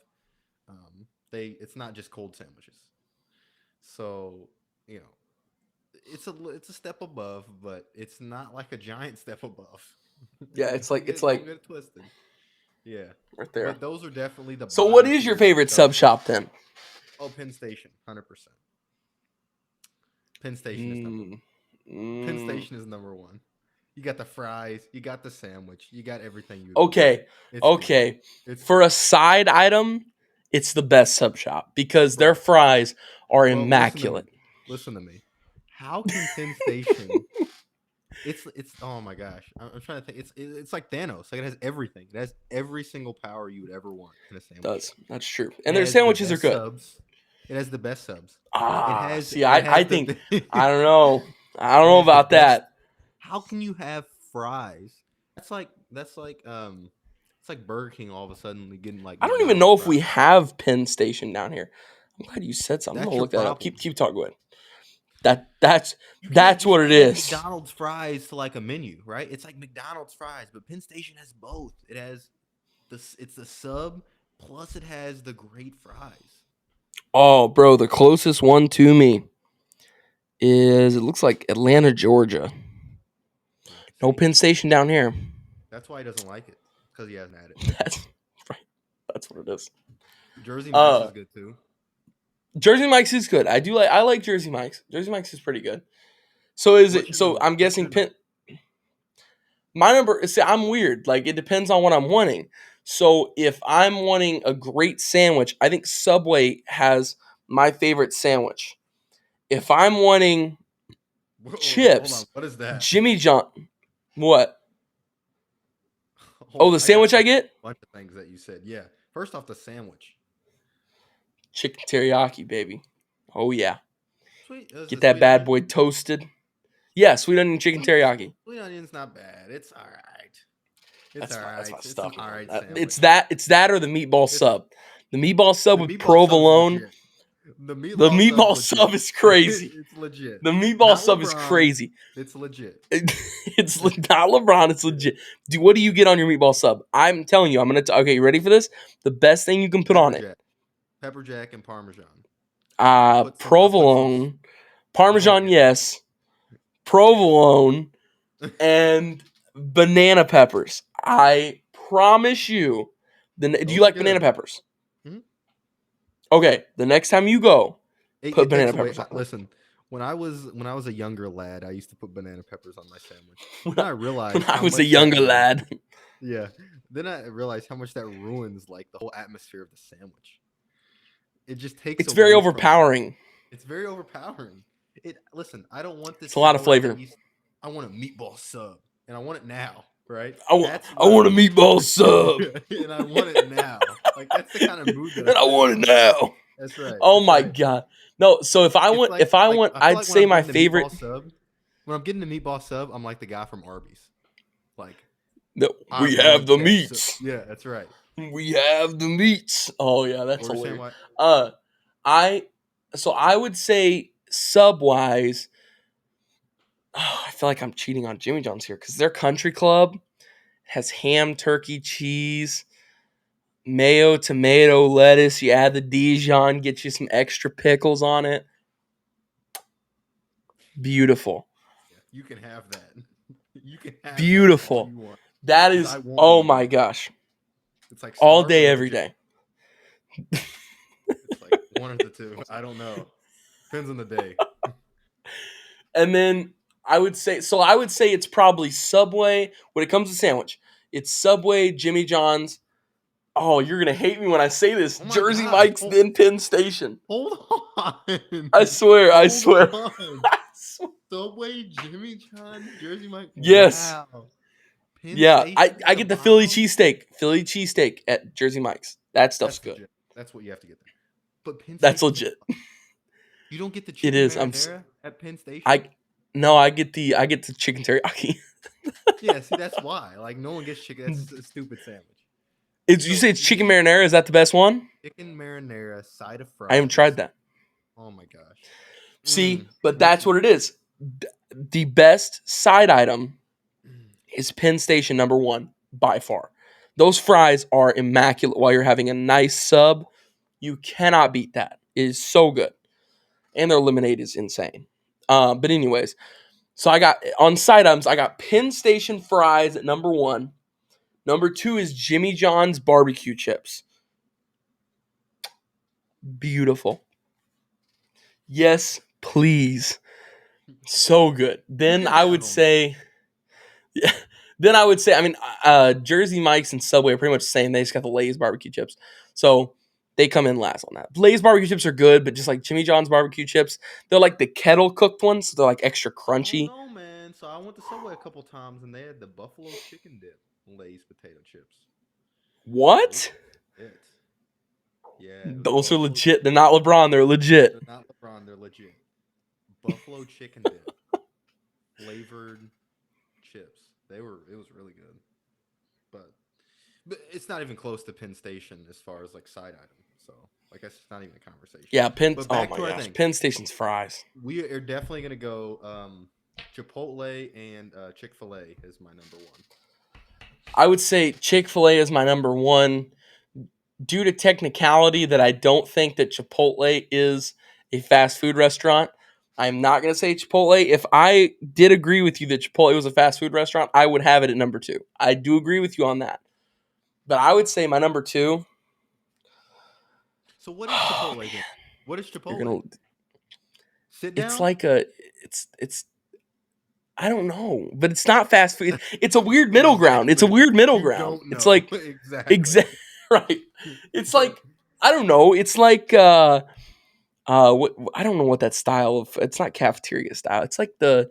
it's not just cold sandwiches. So you know it's a step above, but it's not like a giant step above. Yeah, it's like Don't get it twisted. Yeah, right there. but those are definitely the. So what bottom is your tier favorite sub shop then? Oh, Penn Station, 100%. Penn Station is number one. Penn Station is number one. You got the fries, you got the sandwich, you got everything you. Okay. Okay. For a side item, it's the best sub shop because their fries are immaculate. Listen to me. How can Penn Station? It's oh my gosh. I'm trying to think. It's like Thanos. Like it has everything. It has every single power you would ever want in a sandwich. It does. That's true. It And their has the sandwiches are best good. Subs. It has the best subs. See, I think I don't know. I don't know about that. How can you have fries? That's like it's like Burger King all of a sudden getting like. I don't even know if we have Penn Station down here. I'm glad you said something. I'm gonna look that up. Keep talking. Go ahead. That's what it is. McDonald's fries to like a menu, right? It's like McDonald's fries, but Penn Station has both. It has it's the sub plus it has the great fries. Oh, bro, the closest one to me is it looks like Atlanta, Georgia. No Penn Station down here. That's why he doesn't like it because he hasn't had it. That's right. That's what it is. Jersey Mike's is good too. Jersey Mike's is good. I like Jersey Mike's. Jersey Mike's is pretty good. So is it? So I'm guessing Penn. My number. See, I'm weird. Like it depends on what I'm wanting. So if I'm wanting a great sandwich, I think Subway has my favorite sandwich. If I'm wanting chips, hold on. What is that? Jimmy John. What? The sandwich I get? A bunch of things that you said. Yeah. First off, the sandwich. Chicken teriyaki, baby. Oh, yeah. Get that bad bad boy toasted. Yeah, sweet onion chicken teriyaki. Sweet onion's not bad. It's all right. That's all right. That's my it's stuff. All right it's that or the meatball sub. The meatball sub with provolone. The meatball sub is crazy. It's legit. The meatball sub is crazy. It's legit. It's not LeBron. It's legit. What do you get on your meatball sub? I'm telling you. Okay, you ready for this? The best thing you can put on it. Pepper jack and Parmesan. Provolone. Parmesan, yes. Provolone and banana peppers. I promise you. Do you like banana peppers? Mm-hmm. Okay, the next time you go, put banana peppers on. Listen, when I was a younger lad, I used to put banana peppers on my sandwich. Then I realized when I was a younger lad. Yeah. Then I realized how much that ruins like the whole atmosphere of the sandwich. It just takes. It's very overpowering. It's very overpowering. Listen, I don't want this. It's a lot of flavor. I want a meatball sub, and I want it now, right? I want a meatball sub, and I want it now. Like that's the kind of mood that. And I want it now. That's right. Oh my god. No, so if I want, I'd say my favorite. When I'm getting the meatball sub, I'm like the guy from Arby's. Like, No, I we have want the that. So, meats. yeah, that's right. We have the meats. Oh yeah, that's What were you saying? hilarious. What? Uh, I so I would say sub wise. Oh, I feel like I'm cheating on Jimmy John's here because their country club has ham, turkey, cheese, mayo, tomato, lettuce. You add the Dijon, get you some extra pickles on it. Beautiful. Yeah, you can have that. You can have that all Beautiful. you want. That Because is, I won't oh eat it. my gosh. It's like All starve or day, go to every jail. day. It's like one of the two. I don't know. Depends on the day. And then I would say it's probably Subway when it comes to sandwich. It's Subway, Jimmy John's. Oh, you're going to hate me when I say this. Oh my Jersey gosh. Mike's, then Penn Station. Hold on. I swear, I Hold swear. on. I swear. Subway, Jimmy John's, Jersey Mike. Yes. Wow. Penn Yeah, Station at I the get the Philly bottom. cheesesteak. Philly cheesesteak at Jersey Mike's. That stuff's That's good. legit. That's what you have to get there. But Penn That's Station, legit. you don't get the It chicken is. marinara at Penn I Station? no, I get the chicken teriyaki. Yeah, see, that's why. Like, no one gets chicken. That's a stupid sandwich. It's you So say it's you chicken get marinara. Is that the best one? chicken marinara, side of I haven't tried fries. that. Oh my gosh. See, but Me that's too. what it is. The best side item is Penn Station number one by far. Those fries are immaculate while you're having a nice sub. You cannot beat that. It is so good. And their lemonade is insane. But anyways, so I got on side items, I got Penn Station fries at number one. Number two is Jimmy John's barbecue chips. Beautiful. Yes, please. So good. You Then can I have would them. say, yeah. I mean, Jersey Mike's and Subway are pretty much the same. They just got the Lay's barbecue chips. So they come in last on that. Lay's barbecue chips are good, but just like Jimmy John's barbecue chips, they're like the kettle cooked ones. So they're like extra I don't crunchy. know, man. So I went to Subway a couple times and they had the buffalo chicken dip Lay's potato chips. Those What? are it. Yeah, it was Those are buffalo legit. chicken. They're not LeBron. They're legit. They're not LeBron, they're legit. Buffalo chicken dip flavored chips. It was really good. But it's not even close to Penn Station as far as like side item. So like that's not even a conversation. Yeah, Penn. But Oh back my to our gosh, thing. Penn Station's fries. We are definitely gonna go Chipotle and Chick-fil-A is my number one. I would say Chick-fil-A is my number one due to technicality that I don't think that Chipotle is a fast food restaurant. I'm not going to say Chipotle. If I did agree with you that Chipotle was a fast food restaurant, I would have it at number two. I do agree with you on that. But I would say my number two. So what is Oh Chipotle man, then? What is you're Chipotle? gonna. Sit It's down? like a. It's. I don't know, but it's not fast food. It's a weird middle ground. It's a Exactly. weird middle You ground. don't It's know. like Exactly. exact right. It's like I don't know. It's like what I don't know what that style of. It's not cafeteria style. It's like the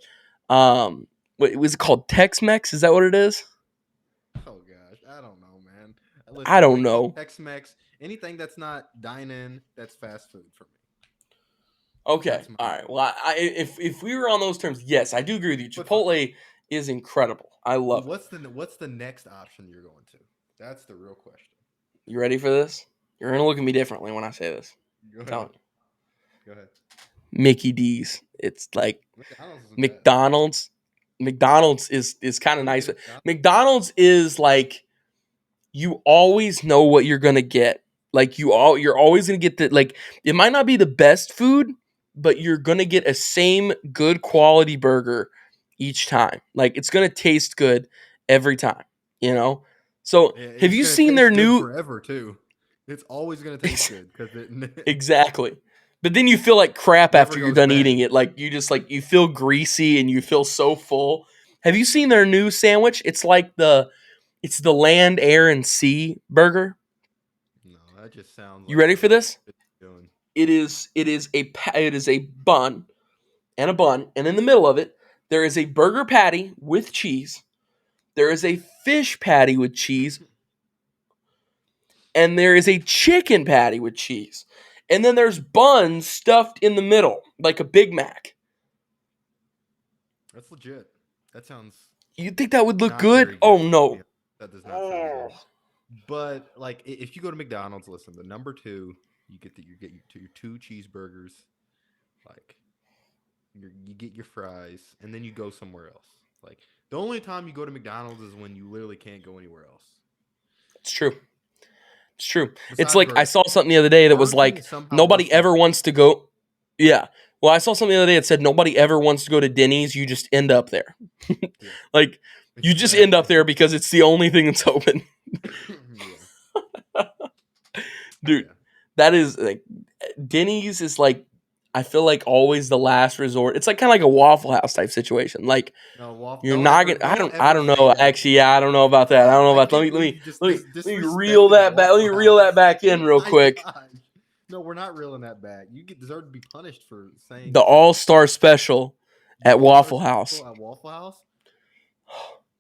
what was it called? Tex-Mex? Is that what it is? Oh gosh, I don't know, man. I Listen, when don't it comes know. to Tex-Mex, anything that's not dine-in, that's fast food for me. Okay, That's my all right. opinion. Well, if we were on those terms, yes, I do agree with you. But fine. Chipotle is incredible. I But love it. what's the next option you're going to? That's the real question. You ready for this? You're gonna look at me differently when I say this. Go I'm ahead. telling you. Go ahead. Mickey D's. It's like McDonald's isn't bad. McDonald's. McDonald's is kind of You nice. get But McDonald's. McDonald's is like you always know what you're gonna get. Like you're always gonna get the like it might not be the best food, but you're gonna get a same good quality burger each time. Like it's gonna taste good every time, you know? So Yeah, have it's you gonna seen their taste good new forever too. It's always gonna taste good because it exactly. But then you feel like crap never after you're goes done bad. eating it. Like you just like you feel greasy and you feel so full. Have you seen their new sandwich? It's the land, air, and sea burger. No, that just sounds You like ready for something this? it's doing. It is a bun and in the middle of it there is a burger patty with cheese. There is a fish patty with cheese, and there is a chicken patty with cheese. And then there's buns stuffed in the middle like a Big Mac. That's legit. That sounds You'd think that would look not good? very good. Oh Yeah. no. That does not sound Oh. good. But like, if you go to McDonald's, listen, the number two, you get your two cheeseburgers, like you get your fries, and then you go somewhere else. Like the only time you go to McDonald's is when you literally can't go anywhere else. It's true. It's true. It's Besides like I Burger saw King. something the other day that was Burger King like is somehow worse nobody than ever McDonald's. wants to go. Yeah. Well, I saw something the other day that said nobody ever wants to go to Denny's. You just end up there. Yeah, Like you just end up exactly. there because it's the only thing that's open. Yeah, Dude, yeah. that is like Denny's is like I feel like always the last resort. It's like kind of like a Waffle House type situation. Like No, Waffle. you're not gonna. Don't I ever don't say know. that. Actually, yeah, I don't know about that. I don't know I about. can't believe you just Let me reel disrespected that back. Let me Waffle reel that House. back in real My quick. gosh. No, we're not reeling that back. You deserve to be punished for saying The such All Star Special the at All Star Waffle House. special at Waffle House.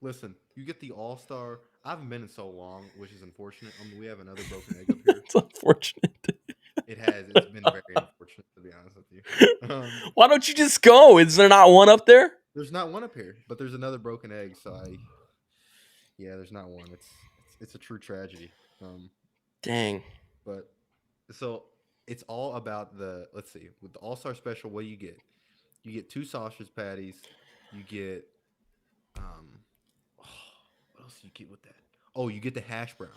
Listen, you get the All Star. I haven't been in so long, which is unfortunate. We have another broken egg up here. It's unfortunate. It has. It's been very unfortunate to be honest with you. Why don't you just go? Is there not one up there? There's not one up here, but there's another broken egg. Yeah, there's not one. It's a true tragedy. Dang. But so it's all about the. Let's see, with the All Star Special, what do you get? You get two sausage patties. You get oh, what else do you get with that? Oh, you get the hash browns.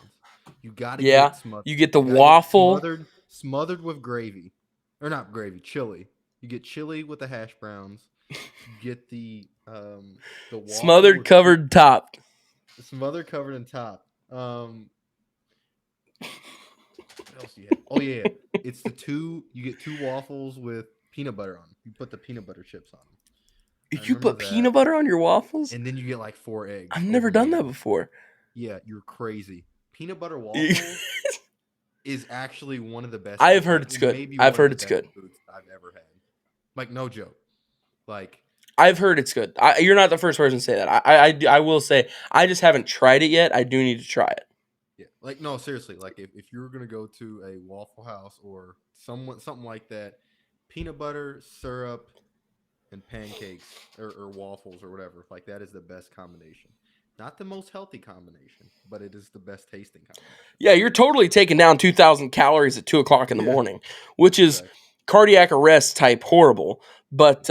You got to get Yeah. it smothered. You get the You got to get it waffle. smothered with gravy, or not gravy, chili. You get chili with the hash browns. You get the waffle Smothered with the covered top. smothered covered in top. What else do you have? Oh yeah, it's the two. You get two waffles with peanut butter on them. You put the peanut butter chips on them. I You remember put that. peanut butter on your waffles? And then you get like 4 eggs I've never over done that medium. before. Yeah, you're crazy. Peanut butter waffle is actually one of the best I've food. heard Like it's it good. may be I've one of heard the it's best good. foods I've ever had. Like no joke. Like I've heard it's good. You're not the first person to say that. I will say I just haven't tried it yet. I do need to try it. yeah, like no, seriously. Like if you were gonna go to a Waffle House or something like that, peanut butter, syrup, and pancakes or waffles or whatever, like that is the best combination. Not the most healthy combination, but it is the best tasting combination. Yeah, you're totally taking down 2,000 calories at 2 o'clock in the Yeah, morning, which is exactly. cardiac arrest type horrible. But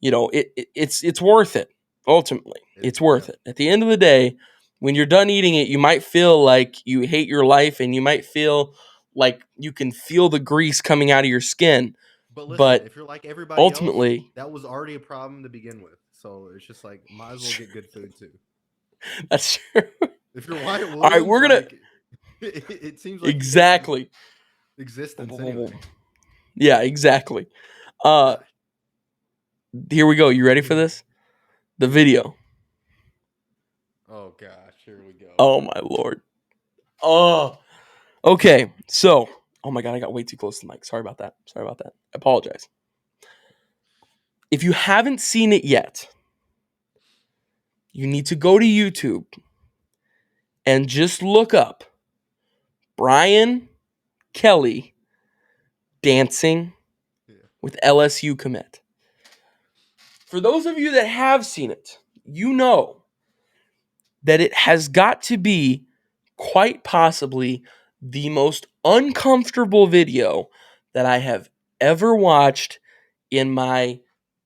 it's worth it. Ultimately, it's Yeah, worth it. At the end of the day, when you're done eating it, you might feel like you hate your life, and you might feel like you can feel the grease coming out of your skin. but listen, But if you're like everybody else, ultimately, that was already a problem to begin with. So it's just like might as well get good food too. that's true. If you're Wyatt All right, Williams, we're gonna like it seems like you hate exactly. existence anyway. Yeah, exactly. Uh, God. here we go. You ready for Yeah. this? The video. Oh gosh, here we go. Oh my lord. Oh. Okay. So, oh my god, I got way too close to the mic. Sorry about that. I apologize. If you haven't seen it yet, you need to go to YouTube and just look up Brian Kelly dancing Yeah. with LSU commit. For those of you that have seen it, you know that it has got to be quite possibly the most uncomfortable video that I have ever watched in my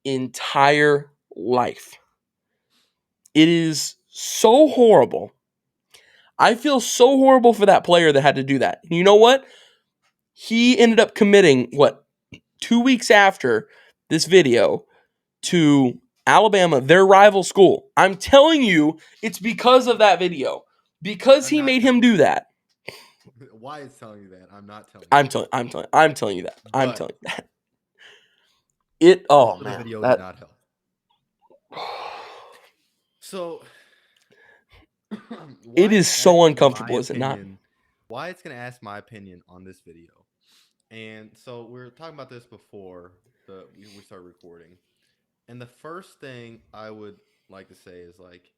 entire life. It is so horrible. I feel so horrible for that player that had to do that. You know what? He ended up committing, 2 weeks after this video to Alabama, their rival school. I'm telling you, it's because of that video. Because I'm he not made telling him do that. you. Wyatt's telling you that. I'm not telling you I'm that. telling you that. I'm But telling you that. It the rest oh of the man. video did That not help. So it is Wyatt's so asking my uncomfortable, is it not? opinion. Wyatt's gonna ask my opinion on this video. And so we are talking about this before we start recording. And the first thing I would like to say is like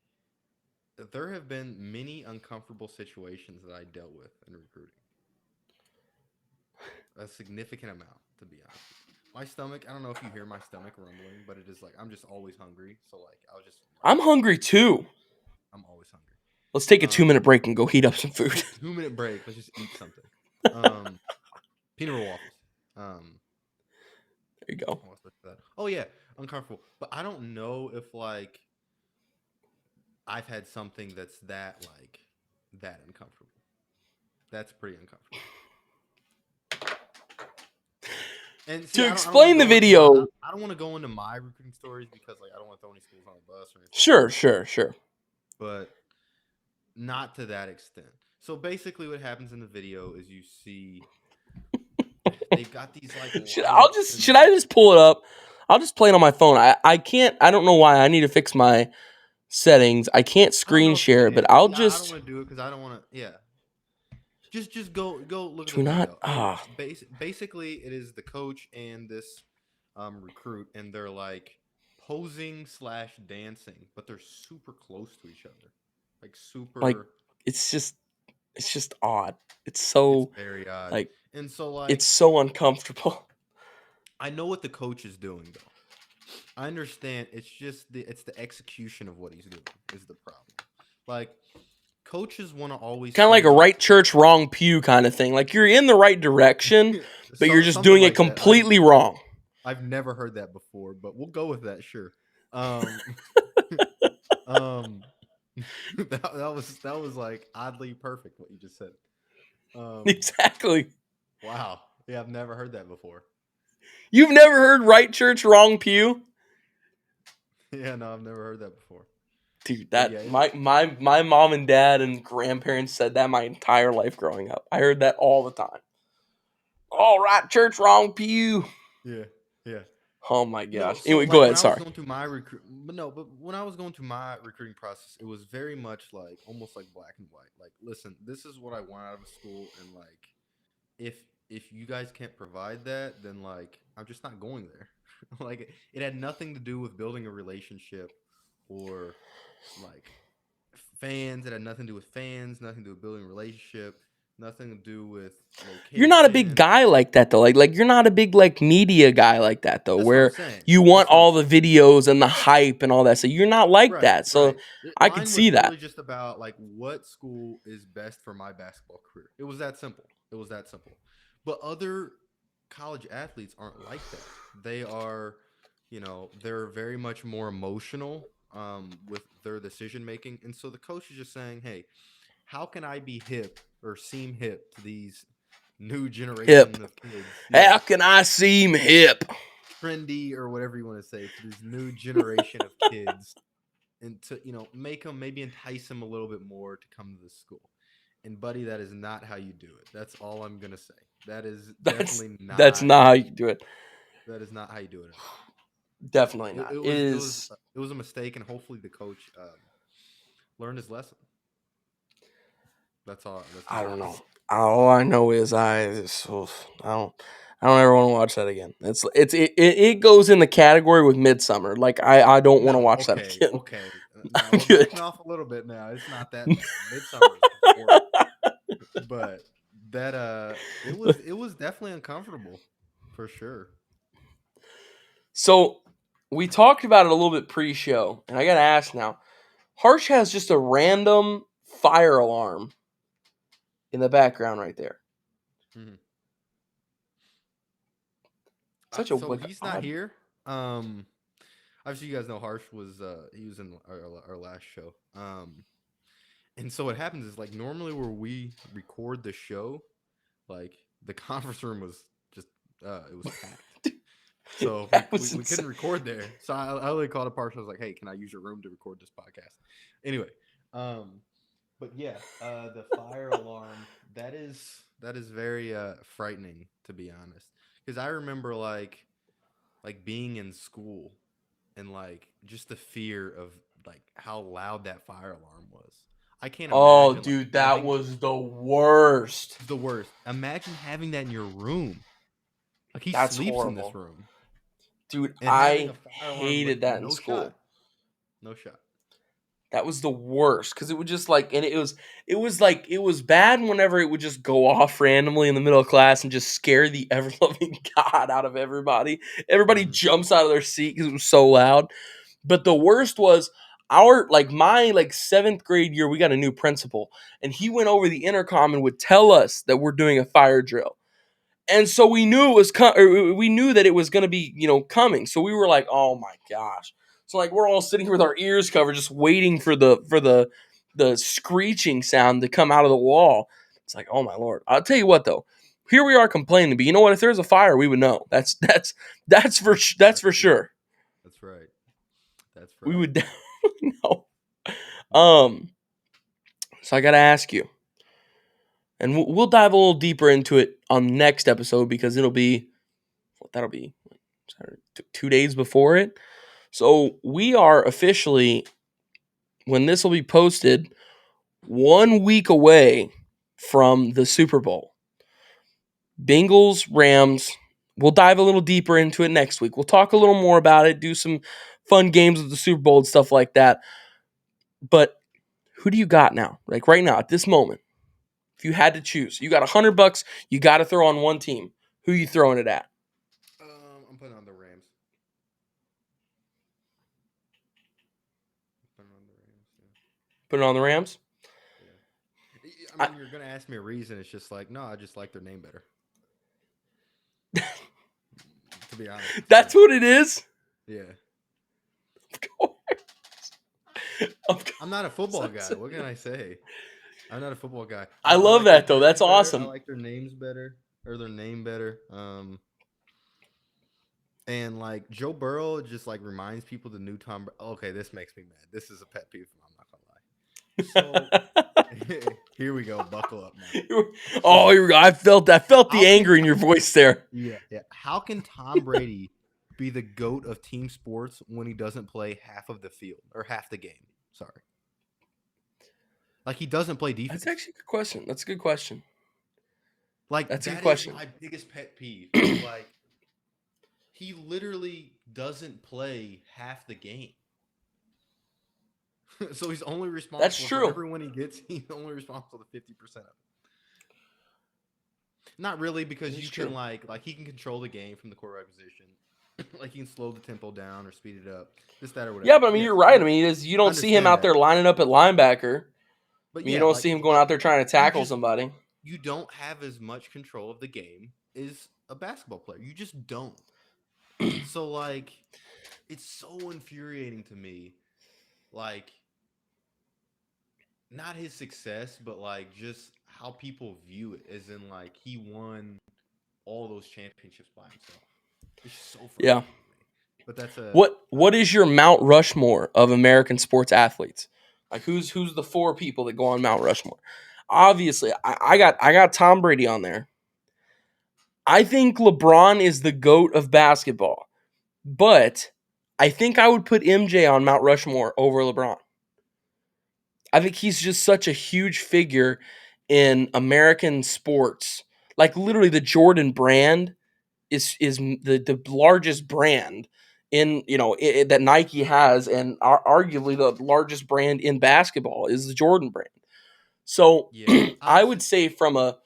there have been many uncomfortable situations that I dealt with in recruiting. A significant amount, to be honest. My stomach, I don't know if you hear my stomach rumbling, but it is like I'm just always hungry. So like I was just like I'm hungry too. I'm always hungry. Let's take a 2-minute break and go heat up some food. 2-minute break. Let's just eat something. Peanut butter waffles. There you go. Oh yeah, uncomfortable. But I don't know if like I've had something that's that uncomfortable. That's pretty uncomfortable. And see, To I don't want explain to the go into video, I don't want to go into my recruiting stories because like I don't want to throw any schools on the bus or anything. sure. But not to that extent. So basically, what happens in the video is you see they've got these like lights and Should I just pull it up? I'll just play it on my phone. I can't. I don't know why. I need to fix my settings. I can't I don't screen know if you share, but can. I'll See, I don't just want to do it because I don't want to. Yeah, just go look at the do not. video. Basically, it is the coach and this recruit, and they're like posing / dancing, but they're super close to each other, like Like super. it's just odd. It's It's so very odd, like and so it's like so uncomfortable. I know what the coach is doing though. I understand. It's just it's the execution of what he's doing is the problem. Like coaches want to always Kind of like a seem like right church, wrong pew kind of thing. Like you're in the right direction, but you're just something doing it like that. completely wrong. I've never heard that before, but we'll go with that. Sure. Um, um, that was like oddly perfect what you just said. Um, Exactly. wow. Yeah, I've never heard that before. You've never heard right church, wrong pew? Yeah, no, I've never heard that before. Dude, But yeah, that my mom and dad and grandparents said that my entire life growing up. I heard that all the time. All right, church, wrong pew. yeah, yeah. Oh my No, gosh. so Anyway, go like when ahead. I was Sorry. going through my but when I was going through my recruiting process, it was very much like almost like black and white. Like, listen, this is what I want out of a school, and like, if you guys can't provide that, then like I'm just not going there. Like, it had nothing to do with building a relationship or like fans. It had nothing to do with fans. Nothing to do with building a relationship. Nothing to do with You're not a big location. guy like that though. Like you're not a big like media guy like that though, That's what I'm where saying. you want That's what I'm all the saying. videos and the hype and all that. So you're not like Right, that. So right. I could Mine was see that. really just about like what school is best for my basketball career. It was that simple. It was that simple. But other college athletes aren't like that. They are, they're very much more emotional with their decision making. And so the coach is just saying, "Hey, how can I be hip or seem hip to these new Hip. generation of kids? Yeah, How can I seem hip? trendy or whatever you want to say to this new generation of kids." And to make them, maybe entice them a little bit more to come to the school. And buddy, that is not how you do it. That's all I'm gonna say. That is definitely That's not. not how you do it. That is not how you do it at all. So Definitely not. it It was it was is. it was a mistake, and hopefully the coach learned his lesson. That's all. That's I all don't I know. know. All I know is I don't ever want to watch that again. It goes in the category with Midsummer. Like I don't want to No, watch that okay, again. okay. Now I'm we're good. backing off a little bit. Now it's not that bad. Midsummer is horrible, but that it was definitely uncomfortable for sure. So we talked about it a little bit pre-show, and I gotta ask now. Harsh has just a random fire alarm in the background right there. Mhm. Such a So he's not odd. here. Obviously, you guys know Harsh was he was in our last show. And so what happens is like normally where we record the show, like the conference room was just it was packed. So That was we insane. couldn't record there. So I only called up Harsh. I was like, "Hey, can I use your room to record this podcast?" Anyway, but yeah, the fire alarm that is very frightening, to be honest, because I remember like being in school and like just the fear of like how loud that fire alarm was. I can't Oh, imagine like dude, that having was the worst. the worst. Imagine having that in your room. Like he That's sleeps in this horrible. room Dude, and having I a fire alarm, but hated that in no school. shot, no shot. That was the worst because it would just like, and it was bad whenever it would just go off randomly in the middle of class and just scare the ever loving god out of everybody. Everybody Hmm. jumps out of their seat because it was so loud. But the worst was my 7th grade year, we got a new principal, and he went over the intercom and would tell us that we're doing a fire drill. And so we knew it was we knew that it was going to be, coming. So we were like, "Oh my gosh." So like we're all sitting here with our ears covered just waiting for the screeching sound to come out of the wall. It's like, "Oh my lord." I'll tell you what though. Here we are complaining, but you know what? If there's a fire, we would know. That's for sure. That's right. That's We right. would definitely know. Mm. So I got to ask you, and we'll dive a little deeper into it on the next episode because that'll be 2 days before it. So we are officially, when this will be posted, 1 week away from the Super Bowl. Bengals, Rams. We'll dive a little deeper into it next week. We'll talk a little more about it, do some fun games with the Super Bowl and stuff like that. But who do you got now? Like right now, at this moment, if you had to choose, you got $100, you got to throw on one team. Who you throwing it at? I'm putting on the Rams. Putting on the Rams. Put it on the Rams? Yeah. I I, mean, you're gonna ask me a reason. It's just like, no, I just like their name better. To be honest with that's what it is? you. Yeah. Of I'm not a football course. guy. What can I say? I'm not a football guy. I I love like their that though. jerseys That's better. I awesome. like their names better or their name better. And like Joe Burrow just like reminds people the new Tom. Okay, this makes me mad. This is a pet peeve. I'm not gonna lie. So here we go. Buckle up now. Oh, So here we go. I felt the how can anger in your voice there. yeah. How can Tom Brady be the GOAT of team sports when he doesn't play half of the field or half the game? Sorry. Like he doesn't play defense. That's actually a good question. That's a good question. Like That's a good that is question. my biggest pet peeve. Is like he literally doesn't play half the game. So he's only That's responsible for true. every win he gets. He's only responsible for 50% of it. Not really, because That's you true. can like he can control the game from the quarterback position. Like he can slow the tempo down or speed it up, this, that, or whatever. Yeah, but I mean, Yes, you're right. I mean, you I don't see him understand out that. there lining up at linebacker. I But mean, you yeah, don't see him going out there trying to you tackle just somebody. you don't have as much control of the game as a basketball player. You just don't. So like, it's so infuriating to me. Like, not his success, but like just how people view it, as in like he won all those championships by himself. It's just so Yeah. frustrating to me. But that's a What is your Mount Rushmore of American sports athletes? Like who's the 4 people that go on Mount Rushmore? Obviously, I got Tom Brady on there. I think LeBron is the GOAT of basketball, but I think I would put MJ on Mount Rushmore over LeBron. I think he's just such a huge figure in American sports. Like literally, the Jordan brand is the largest brand in that Nike has, and arguably the largest brand in basketball is the Jordan brand. So yeah. I would say from a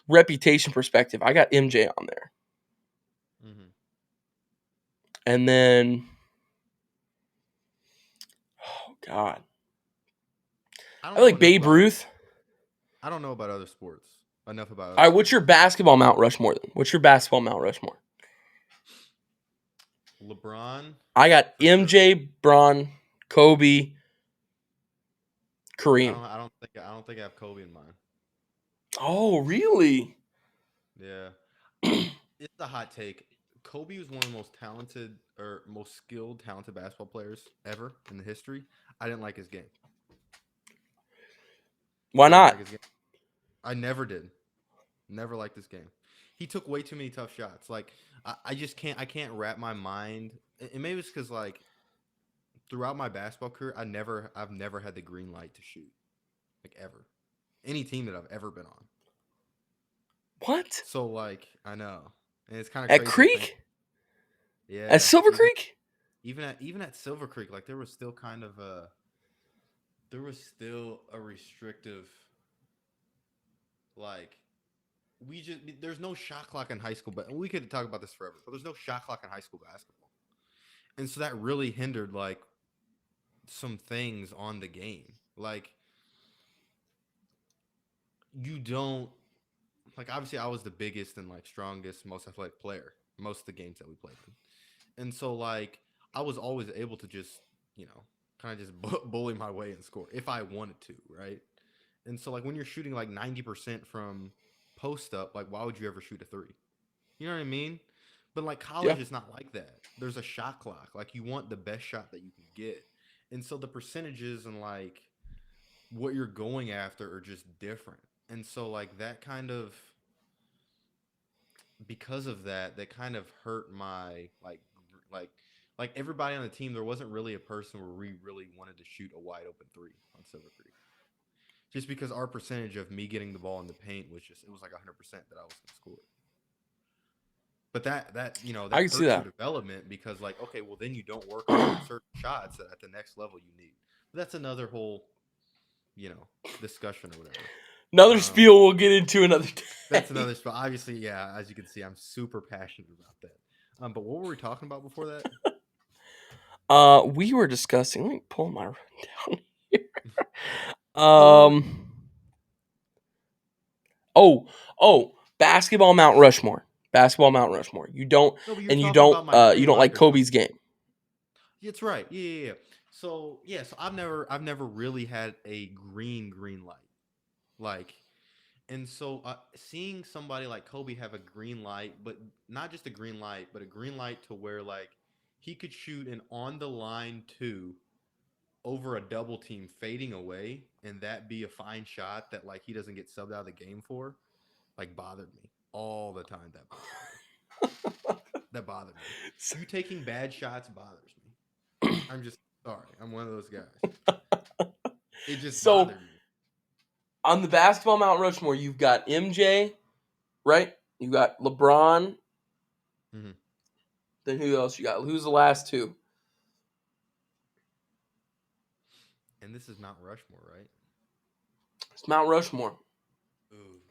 reputation perspective, I got MJ on there, Mm-hmm. and then oh god, I I don't know like enough Babe about other. Ruth. I don't know about other sports. Enough about All other right, what's your sports. basketball Mount Rushmore then? What's your basketball Mount Rushmore? LeBron I got for sure. MJ, Braun, Kobe, I Kareem. don't. I don't think. I don't think I have Kobe in mind. Oh, really? Yeah. It's a hot take. Kobe was one of the most talented or most skilled, talented basketball players ever in the history. I didn't like his game. Why I didn't like not? his game. I never did. Never liked this game. He took way too many tough shots. Like I just can't. I can't wrap my mind. And maybe it's because like throughout my basketball career, I've never had the green light to shoot, like ever. Any team that I've ever been on. What? So like I know, and it's kind of At crazy to think. Creek? At Yeah, Silver Creek? even at Silver Creek, like there was still a restrictive like we just there's no shot clock in high school, but we could talk about this forever. But there's no shot clock in high school basketball, and so that really hindered like some things on the game. Like you don't like obviously I was the biggest and like strongest, most athletic player most of the games that we played in. And so like I was always able to just, kind of just bully my way and score if I wanted to, right? And so like when you're shooting like 90% from post up, like why would you ever shoot a three? You know what I mean? But like Yeah. college is not like that. There's a shot clock. Like you want the best shot that you can get. And so the percentages and like what you're going after are just different. And so like that kind of because of that, that kind of hurt my like like everybody on the team, there wasn't really a person where we really wanted to shoot a wide open three on Silver Creek. Just because our percentage of me getting the ball in the paint was just it was like 100% that I was going to score. But I that can see hurts your that. development because like okay, well then you don't work on certain shots that at the next level you need. But that's another whole discussion or whatever. Another Um, spiel we'll get into another that's day. another spot. Obviously, yeah, as you can see, I'm super passionate about that. But what were we talking about before that? We were discussing. Let me pull my rundown here. Oh, what were Um. Oh, basketball Mount Rushmore. Basketball Mount Rushmore. You don't, no, but you were and you talking don't, about my you green don't light like or something. Kobe's game. That's right. Yeah, yeah, yeah. So yeah, so I've never really had a green light. Like, and so seeing somebody like Kobe have a green light, but not just a green light, but a green light to where like he could shoot an on the line two over a double team fading away, and that be a fine shot that like he doesn't get subbed out of the game for, like bothered me all the time. That bothered me. That bothered me. You taking bad shots bothers me. I'm just sorry. I'm one of those guys. It just So bothered me. on the basketball Mount Rushmore, you've got MJ, right? You got LeBron. Mm-hmm. Then who else you got? Who's the last two? And this is Mount Rushmore, right? It's Mount Rushmore. Ooh.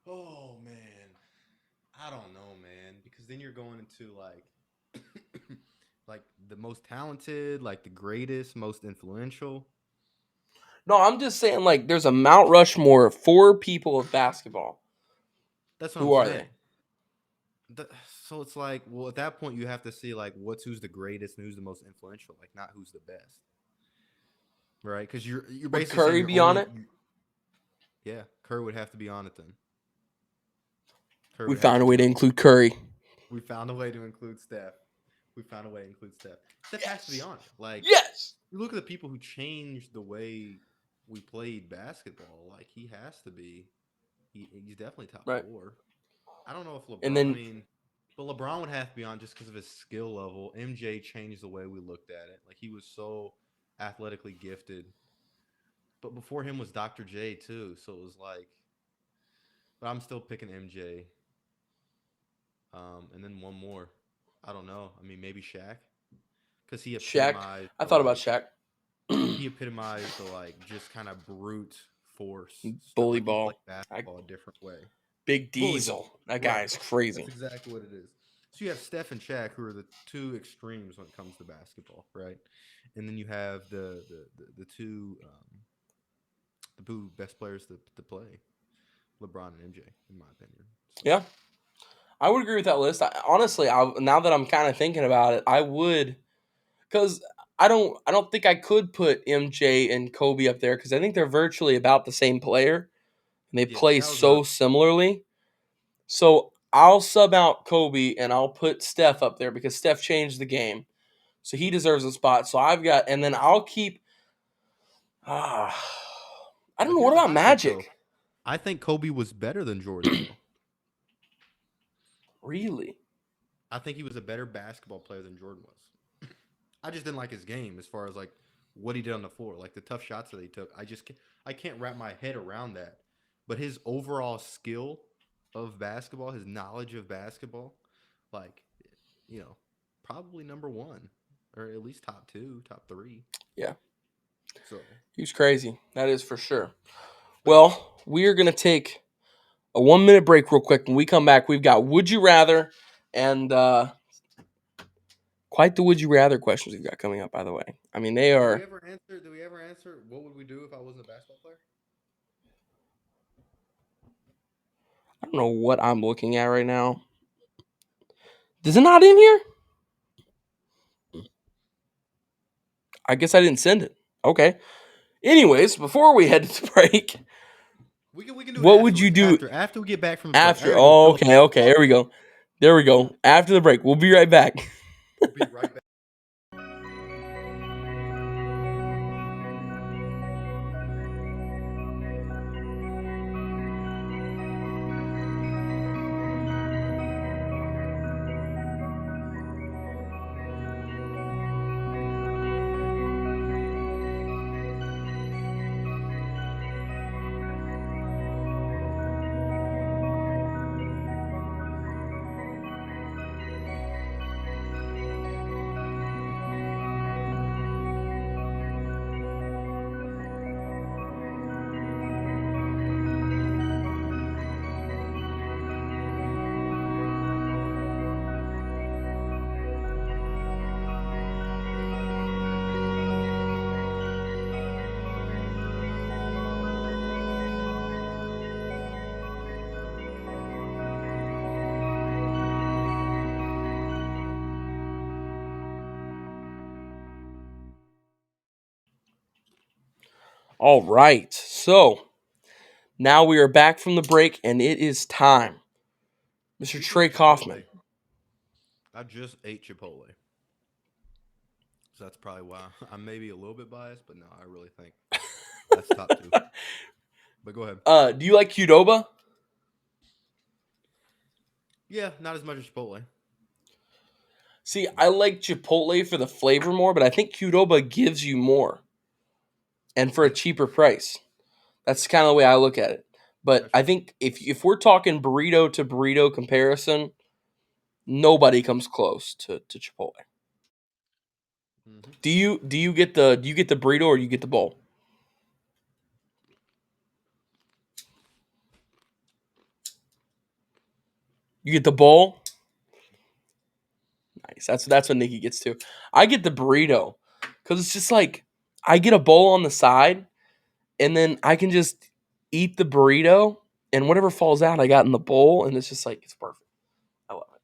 Oh man. I don't know, man, because then you're going into like like the most talented, like the greatest, most influential. No, I'm just saying, like, there's a Mount Rushmore of four people of basketball. That's what I'm Who are saying. they? The, so it's like, well, at that point, you have to see like who's the greatest and who's the most influential, like not who's the best, right? Because you're Would basically saying Curry you're be on only, it? yeah, Kerr would have to be on it then. Kerr We would have found to a be way to on it. include Curry. We found a way to include Steph. We found a way to include Steph. Steph has to be Yes. on it. Like Yes. you look at the people who changed the way we played basketball. Like he has to be. He's definitely top Right. four. I don't know if And LeBron. I then mean, but LeBron would have to be on just because of his skill level. MJ changed the way we looked at it. Like he was so athletically gifted. But before him was Dr. J too. So it was like, but I'm still picking MJ. And then one more. I don't know. I mean, maybe Shaq because he Shaq. epitomized I the thought about like Shaq. he epitomized the like just kind of brute force stuff. Bully Like he played ball. basketball a different way. Big Bully Diesel. ball, That guy right? is That's crazy. exactly what it is. So you have Steph and Shaq, who are the two extremes when it comes to basketball, right? And then you have the two best players to play, LeBron and MJ, in my opinion. So Yeah, I would agree with that list. Honestly, now that I'm kind of thinking about it, I would, because I don't think I could put MJ and Kobe up there because I think they're virtually about the same player and they yeah, play that was what so similarly. So I'll sub out Kobe and I'll put Steph up there because Steph changed the game, so he deserves a spot. So I've got, and then I'll keep. Ah, I don't But know. What here's the about hot take though. Magic? I think Kobe was better than Jordan though. Really? I think he was a better basketball player than Jordan was. I just didn't like his game as far as like what he did on the floor, like the tough shots that he took. I can't wrap my head around that. But his overall skill of basketball, his knowledge of basketball, like you know, probably number one or at least top two, top three. Yeah, So he's crazy. That is for sure. that is Well, we are gonna take a 1 minute break real quick. When we come back, we've got Would You Rather and quite the would you rather questions we've got coming up, by the way. I mean, they Did we are. ever answer? Did we ever answer? What would we do if I wasn't a basketball player? I don't know what I'm looking at right now. Is it not in here? I guess I didn't send it. Okay. Anyways, before we head to the break, We can do it what would you afterwards. do After we get back from the break. I after? gotta go Oh, fill up okay, this okay. water. Here we go. There we go. After the break, we'll be right back. We'll be right back. All right. So now we are back from the break, and it is time. Mr. Speaking Trey of Chipotle, Kaufman. I just ate Chipotle, so that's probably why I'm maybe a little bit biased. But no, I really think that's top two. But go ahead. Do you like Qdoba? Yeah, not as much as Chipotle. See, I like Chipotle for the flavor more, but I think Qdoba gives you more and for a Yeah, cheaper price. That's kind of the way I look at it. But that's I true. think if we're talking burrito to burrito comparison, nobody comes close to Chipotle. Hmm. Do you get the burrito or you get the bowl? You get the bowl. Nice. That's what Nikki gets too. I get the burrito because it's just like I get a bowl on the side and then I can just eat the burrito and whatever falls out I got in the bowl and it's just like it's perfect. I love it.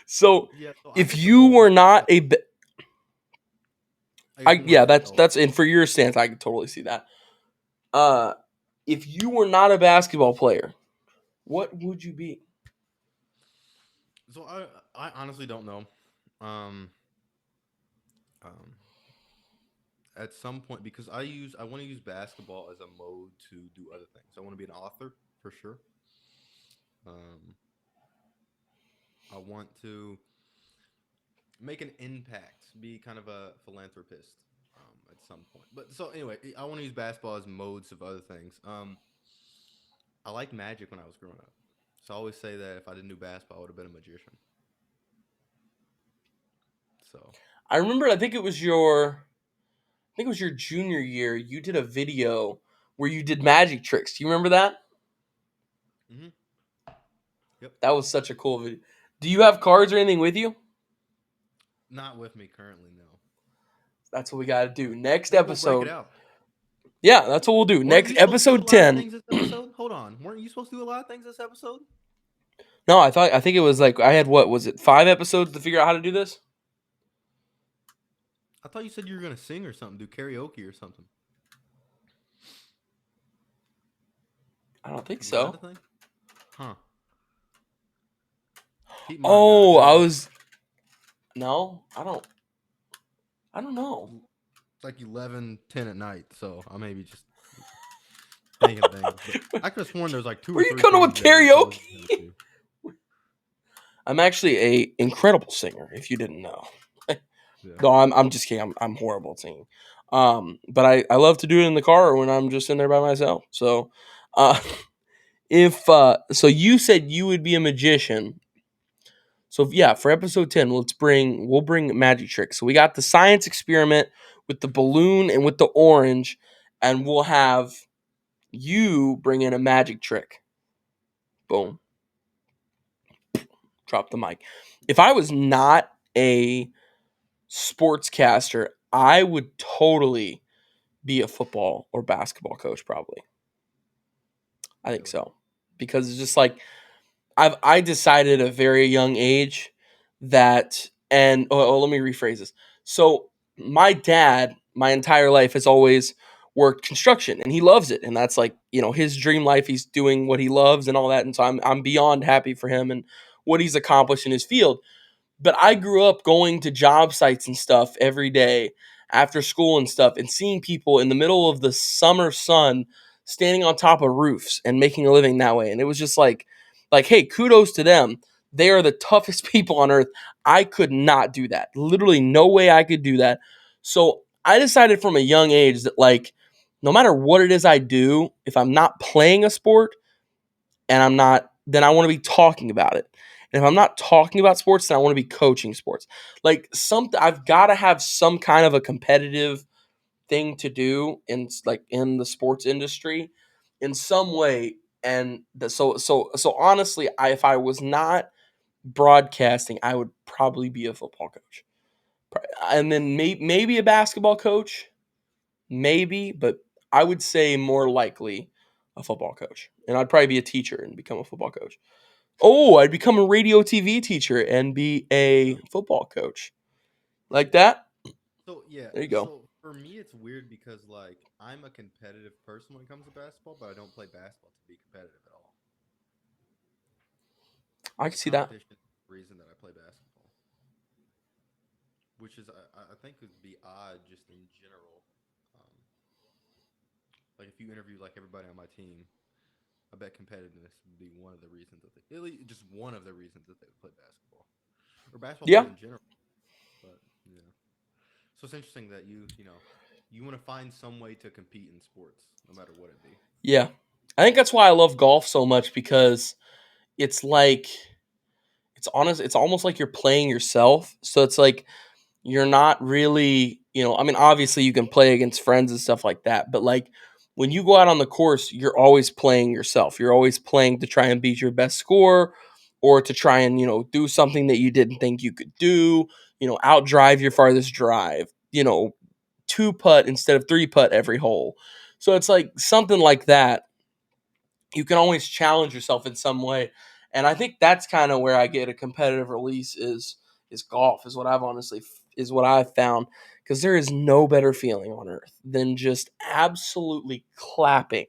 So Yeah, so I if get the you bowl were because not a I I get more yeah, fat. that's and for your stance I can totally see that. Uh if you were not a basketball player, what would you be? So I honestly don't know. Um, um, at some point because I want to use basketball as a mode to do other things. I want to be an author for sure. Um, I want to make an impact, be kind of a philanthropist at some point. But so anyway, I want to use basketball as modes of other things. I liked magic when I was growing up, so I always say that if I didn't do basketball, I would have been a magician. So. I remember I think it was your junior year. You did a video where you did magic tricks. Do you remember that? Hmm. Yep. That was such a cool video. Do you have cards or anything with you? Not with me currently, no. That's what we got to do. Next Maybe we'll break it episode. out. Yeah, that's what we'll do. Weren't Next you supposed to do a episode lot of 10. things this episode? Hold on. Weren't you supposed to do a lot of things this episode? No, I think it was like I had what was it? 5 episodes to figure out how to do this? I thought you said you were gonna sing or something, do karaoke or something. I don't think Was that so. a thing? Huh. Keep in mind, guys. Oh, It I is was no, I don't know. it's like 11:10 at night, so I may be just thinking things. But I could have sworn there was like two or Where you three coming with things that we karaoke? supposed to do. I'm actually a incredible singer if you didn't know. Yeah. No, I'm just kidding. I'm horrible at singing. But I love to do it in the car or when I'm just in there by myself. So, uh, if so, you said you would be a magician. So yeah, for episode 10, we'll bring magic tricks. So we got the science experiment with the balloon and with the orange, and we'll have you bring in a magic trick. Boom. drop the mic. If I was not a sportscaster, I would totally be a football or basketball coach, probably. I think Really? so. Because it's just like I decided at a very young age that, and let me rephrase this. So my dad, my entire life has always worked construction, and he loves it, and that's like his dream life. He's doing what he loves and all that, and so I'm beyond happy for him and what he's accomplished in his field. But I grew up going to job sites and stuff every day after school and stuff, and seeing people in the middle of the summer sun standing on top of roofs and making a living that way. And it was just like, hey, kudos to them. They are the toughest people on earth. I could not do that. Literally no way I could do that. So I decided from a young age that, like, no matter what it is I do, if I'm not playing a sport and I'm not, then I want to be talking about it. And if I'm not talking about sports, then I want to be coaching sports. Like, I've got to have some kind of a competitive thing to do in the sports industry in some way. And so honestly, if I was not broadcasting, I would probably be a football coach, and then maybe a basketball coach, maybe, but I would say more likely a football coach, and I'd probably be a teacher and become a football coach. Oh, I'd become a radio TV teacher and be a Yeah. football coach, like that. So yeah, There you go. so for me it's weird because like I'm a competitive person when it comes to basketball, but I don't play basketball to be competitive at all. I Like can the see that. competition is the reason that I play basketball, which is I think would be odd just in general. Um, like if you interview like everybody on my team, I bet competitiveness would be one of the reasons that they, at least just one of the reasons that they would play basketball or basketball Yeah, players in general. But yeah, so it's interesting that you want to find some way to compete in sports, no matter what it be. yeah. I think that's why I love golf so much, because it's like it's honest. It's almost like you're playing yourself. So it's like you're not really, I mean, obviously you can play against friends and stuff like that, but like when you go out on the course, you're always playing yourself. You're always playing to try and beat your best score, or to try and, do something that you didn't think you could do, outdrive your farthest drive, two putt instead of three putt every hole. So it's like something like that. You can always challenge yourself in some way. And I think that's kind of where I get a competitive release is golf, is what I've honestly is what I've found, because there is no better feeling on earth than just absolutely clapping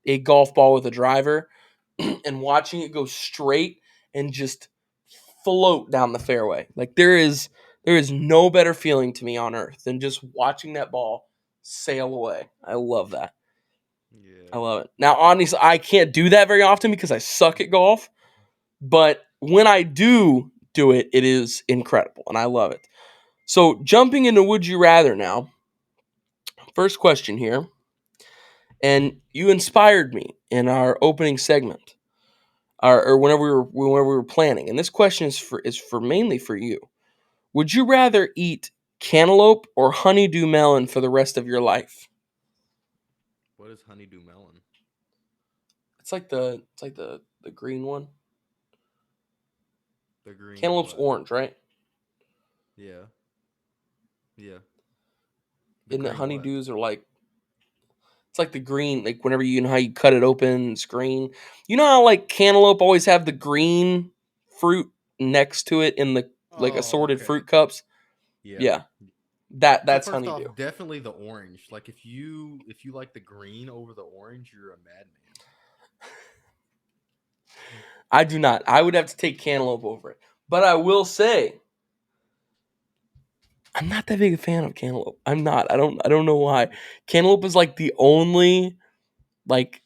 a golf ball with a driver and watching it go straight and just float down the fairway. Like, there is no better feeling to me on earth than just watching that ball sail away. I love that. I Yeah. love it. Now, honestly, I can't do that very often because I suck at golf, but when I do it, it is incredible, and I love it. So, jumping into Would You Rather now, first question here, and you inspired me in our opening segment, or whenever we were planning, and this question is for mainly for you. Would you rather eat cantaloupe or honeydew melon for the rest of your life? What is honeydew melon? It's like the green one. The green Cantaloupe's what? orange, right? Yeah. Yeah. The Isn't it? green what? Honeydews are like, it's like the green, like whenever you know how you cut it open, it's green. You know how like cantaloupe always have the green fruit next to it in the like Oh, assorted okay. fruit cups? Yeah. Yeah, that So that's first off, honeydew. definitely the orange. Like if you like the green over the orange, you're a madman. I do not. I would have to take cantaloupe over it. But I will say, I'm not that big a fan of cantaloupe. I'm not. I don't know why. Cantaloupe is like the only, like,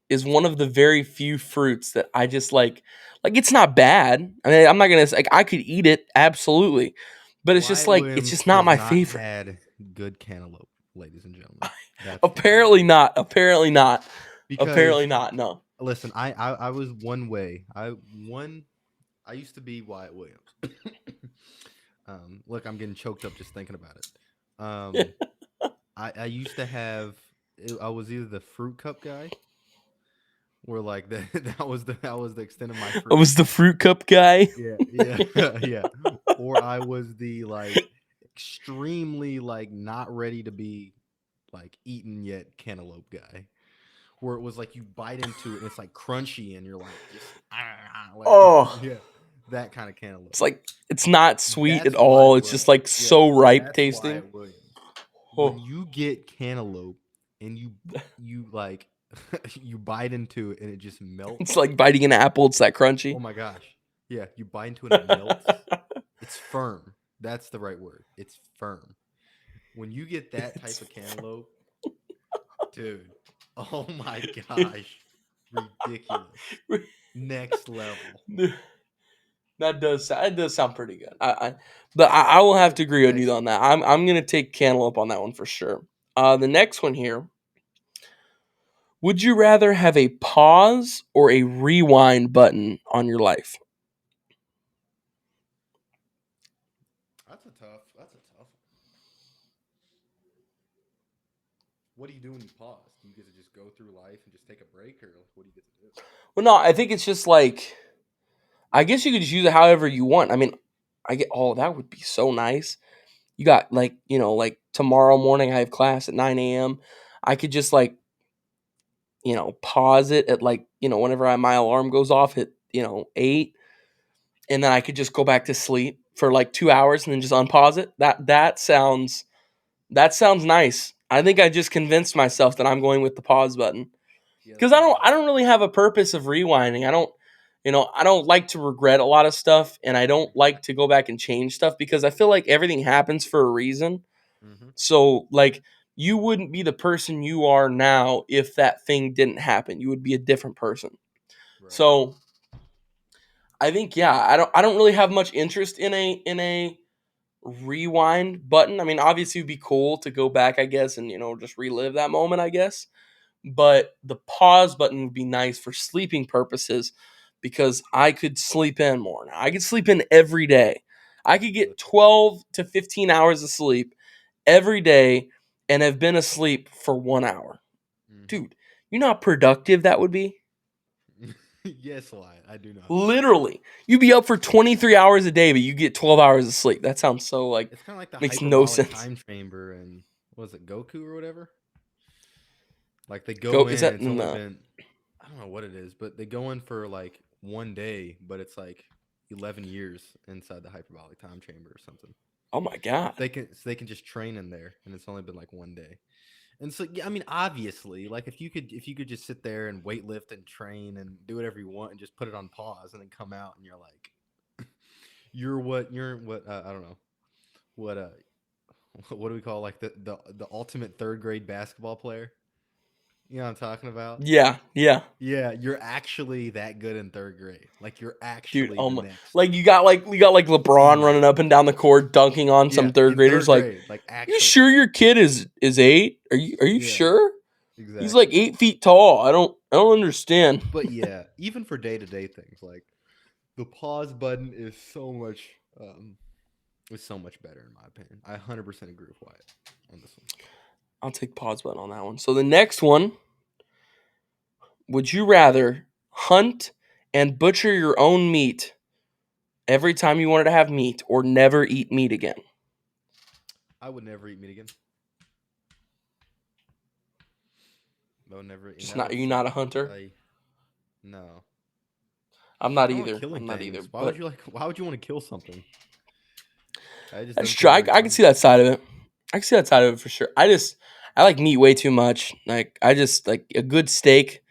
is one of the very few fruits that I just like it's not bad. I mean, I'm not gonna like, I could eat it absolutely, but it's just Wyatt like it's Williams just not has my not favorite. had good cantaloupe, ladies and gentlemen. That's the truth. Apparently not. Apparently not. Apparently Because not. No. listen, I was one way. I used to be Wyatt Williams. Look, I'm getting choked up just thinking about it. I used to have. I was either the fruit cup guy where like that was the extent of my I freedom. was the fruit cup guy. Yeah, yeah, yeah. Or I was the like extremely like not ready to be like eaten yet cantaloupe guy, where it was like you bite into it and it's like crunchy and you're like just like Oh, yeah, that kind of cantaloupe. it's like it's not sweet at That's why, all. It's Williams. just like Yeah, so ripe that's why, tasting. Williams. When Oh, you get cantaloupe and you like you bite into it and it just it's melts. like biting an apple. It's that crunchy. Oh my gosh. Yeah, you bite into it and it melts. It's firm. That's the right word. It's firm. When you get that type It's of cantaloupe, dude, oh my gosh. Ridiculous. Next level. that does sound pretty good. But I will have to agree on you Next on level. that. I'm gonna take cantaloupe on that one for sure. The next one here. Would you rather have a pause or a rewind button on your life? That's a tough one. What do you do when you pause? Do you get to just go through life and just take a break, or what do you get to do? Well, no, I think it's just like I guess you could just use it however you want. I mean, I get oh that would be so nice. You got like like tomorrow morning I have class at 9 a.m. I could just like pause it at like whenever my alarm goes off at 8, and then I could just go back to sleep for like 2 hours and then just unpause it. That sounds nice. I think I just convinced myself that I'm going with the pause button Yeah, because that's a good I one. don't really have a purpose of rewinding. I don't like to regret a lot of stuff, and I don't like to go back and change stuff because I feel like everything happens for a reason. Mm-hmm. So like you wouldn't be the person you are now if that thing didn't happen. You would be a different person. Right. So I think yeah, I don't really have much interest in a rewind button. I mean, obviously it'd be cool to go back, I guess, and just relive that moment, I guess. But the pause button would be nice for sleeping purposes because I could sleep in more. Now, I could sleep in every day. I could get 12 to 15 hours of sleep every day and have been asleep for 1 hour. Mm-hmm. Dude, you know how productive that would be? Yes, I do know how productive that is. Literally. You'd be up for 23 hours a day, but you get 12 hours of sleep. That sounds so like It's kind of like the makes no hyperbolic sense. time chamber and was it Goku or whatever? Like they go Go in, is and that it's only no. been I don't know what it is, but they go in for like 1 day, but it's like 11 years inside the hyperbolic time chamber or something. Oh my god. They can just train in there, and it's only been like 1 day. And so yeah, I mean, obviously, like if you could just sit there and weightlift and train and do whatever you want and just put it on pause and then come out and you're like you're what I don't know what what do we call like the ultimate third grade basketball player? You know what I'm talking about? Yeah, yeah. Yeah, you're actually that good in third grade. Like you're Dude, actually oh the my next like LeBron senior. running up and down the court dunking on Yeah, some third in graders third like, grade, like "You actually. sure your kid is 8? Are you Yeah, sure? He's like exactly. 8 feet tall. I don't understand." But yeah, even for day to day things, like the pause button is so much better in my opinion. I 100% agree with Wyatt on this one. I'll take pause button on that one. So the next one, would you rather hunt and butcher your own meat every time you wanted to have meat or never eat meat again? I would never eat meat again. I would never, and Just that not would you not a suck. hunter? I no, I'm not I don't like either. killing I'm not either. things. Why would But you like? Why would you want to kill something? It just that's doesn't true. seem I very can fun. see that side of it. I can see that side of it for sure. I like meat way too much. Like I just like a good steak.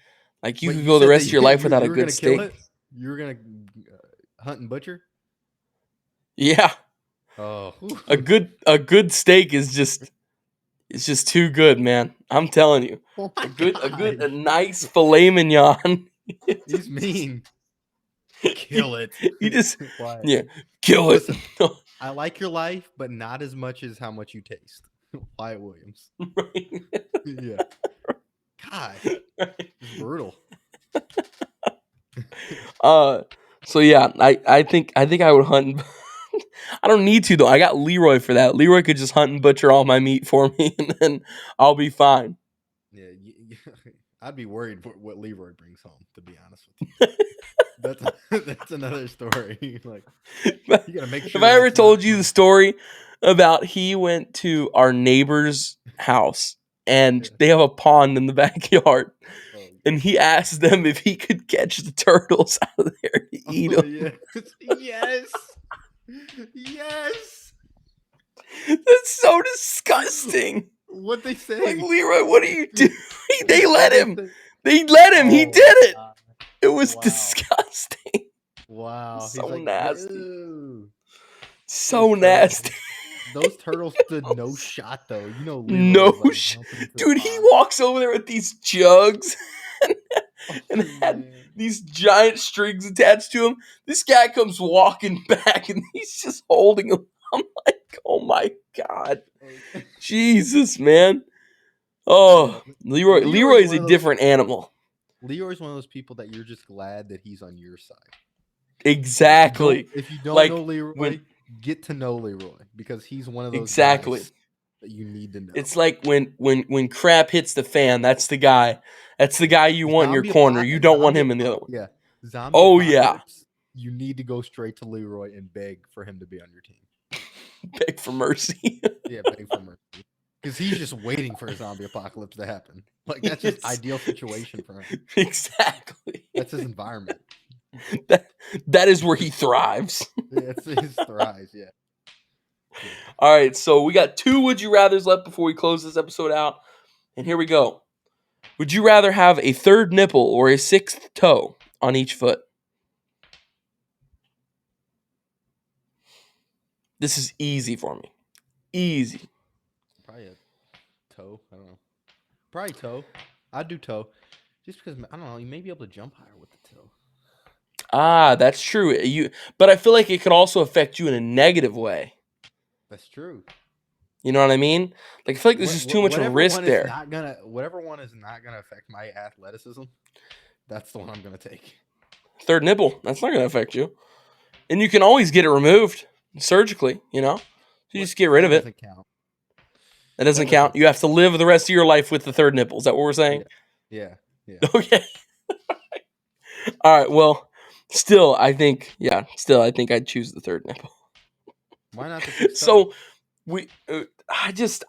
Like you But could you go the said that rest of your life you without a were good gonna kill steak. it. You were gonna hunt and butcher. Yeah, Oh, a good steak is just it's just too good, man. I'm telling you, oh my a gosh, nice filet mignon. he's mean. Kill it. You just Why? yeah, kill it. Listen, I like your life, but not as much as how much you taste. Wyatt Williams. Right. Yeah. Gosh, it's brutal. Uh, so yeah, I think I would hunt. I don't need to though. I got Leroy for that. Leroy could just hunt and butcher all my meat for me, and then I'll be fine. Yeah, I'd be worried what Leroy brings home. To be honest with you, that's another story. Like you got to make Have sure I ever that's not told you the from. story about he went to our neighbor's house and Yeah. they have a pond in the backyard, Oh, and he asked them if he could catch the turtles out of there to eat oh them. yes, yes, yes. That's so disgusting. What they Like, say? Leroy, what are you doing? They What let they him. say? They let him. He Oh did it. God! It was Wow, disgusting. wow. He's So like, nasty. ew. Those So turtles. nasty. Those turtles stood no shot though. You know, Leroy No was like sh- jumping into the Dude, he pond. walks over there with these jugs Oh and had man. these giant strings attached to him. This guy comes walking back and he's just holding them. I'm like, oh my God. Oh, Jesus, man. yeah. Oh, Leroy. Leroy Leroy's is one a of those. different animal. Leroy's one of those people that you're just glad that he's on your side. Exactly. If you don't know Like when Leroy, get to know Leroy because he's one of those exactly. guys that you need to know. It's like when crap hits the fan, that's the guy. That's the guy you want in your corner. You don't want him in the other one. Yeah, zombie Oh yeah. apocalypse. You need to go straight to Leroy and beg for him to be on your team. Beg for mercy. Yeah, beg for mercy because he's just waiting for a zombie apocalypse to happen. Like that's just It's ideal situation for him. exactly. That's his environment. that that is where he thrives. Yeah, it's his thrives. Yeah. Yeah. All right, so we got two would you rather's left before we close this episode out. And here we go. Would you rather have a third nipple or a sixth toe on each foot? This is easy for me. Easy. Probably a toe. I don't know. Probably toe. I'd do toe. Just because I don't know, you may be able to jump higher with the toe. Ah, that's true. But I feel like it could also affect you in a negative way. That's true. You know what I mean? Like I feel like there's just too much of a risk there. Whatever one is not gonna affect my athleticism, that's the one I'm gonna take. Third nipple, that's not going to affect you. And you can always get it removed surgically, you know? You just get rid That of it. doesn't count. That doesn't That count. doesn't You have to live the rest of your life with the third nipple. Is that what we're saying? Yeah. Yeah. Okay. All right. Well, still, I think I'd choose the third nipple. Why not the sixth toe? So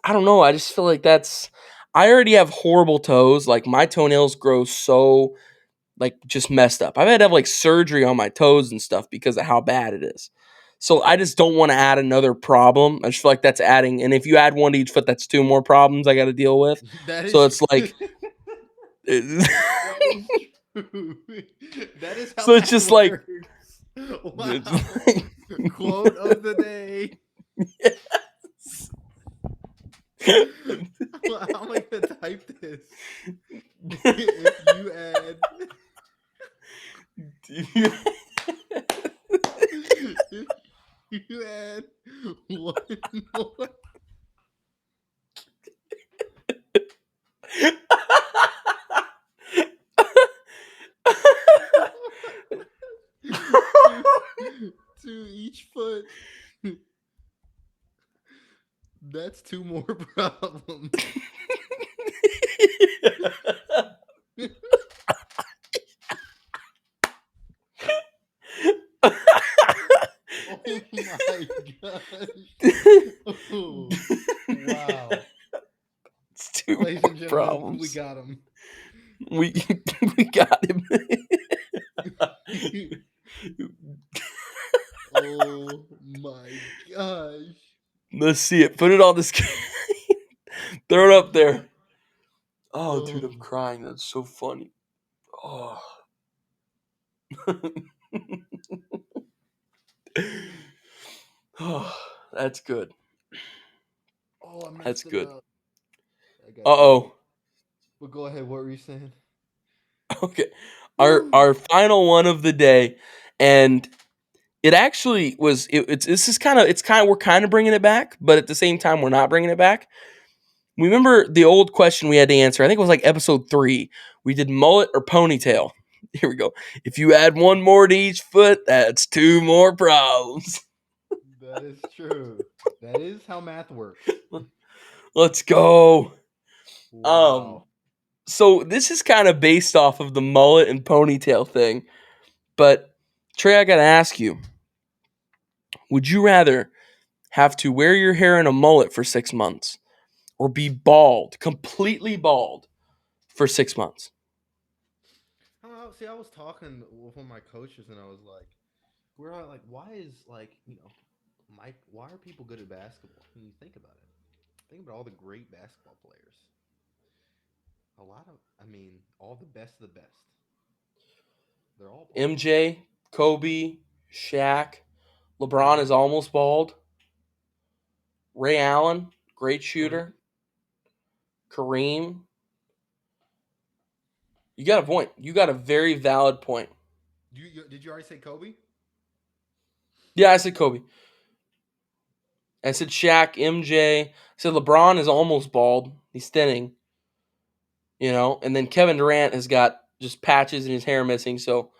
I don't know. I just feel like I already have horrible toes. Like my toenails grow so like just messed up. I've had to have like surgery on my toes and stuff because of how bad it is. So I just don't want to add another problem. I just feel like that's adding, and if you add one to each foot, that's two more problems I got to deal with. That So is it's like, that is true. That is how so it's math just like, works. Wow. it's like Quote of the day. Well, how am I gonna type this? If you add if you add one more to, to each foot, that's two more problems. Oh my gosh. Oh, wow. It's two Ladies more and gentlemen, we problems. got him. We we got him. Oh my gosh. Let's see it. Put it on the screen. Throw it up there. Oh, dude, I'm Oh. crying. That's so funny. Oh. Oh, that's good. Oh, I That's messed it good. up. I got it. Uh-oh. But go ahead. What were you saying? Okay. Our final one of the day, and it actually was we're kind of bringing it back, but at the same time we're not bringing it back. Remember the old question we had to answer? I think it was like episode 3. We did mullet or ponytail. Here we go. If you add one more to each foot, that's two more problems. That is true. That is how math works. Let's go. Wow. So this is kind of based off of the mullet and ponytail thing. But Trey, I gotta ask you: would you rather have to wear your hair in a mullet for 6 months, or be bald, completely bald, for 6 months? See, I was talking with one of my coaches, and I was like, we're all like, why is like Mike? Why are people good at basketball? When you think about it, think about all the great basketball players. A lot of, I mean, all the best of the best. They're all bald. MJ, Kobe, Shaq, LeBron Mm-hmm. is almost bald. Ray Allen, great Kareem, shooter. Kareem. You got a point. You got a very valid point. did you already say Kobe? Yeah, I said Kobe. I said Shaq, MJ. I said LeBron is almost bald. He's thinning, And then Kevin Durant has got just patches in his hair missing, so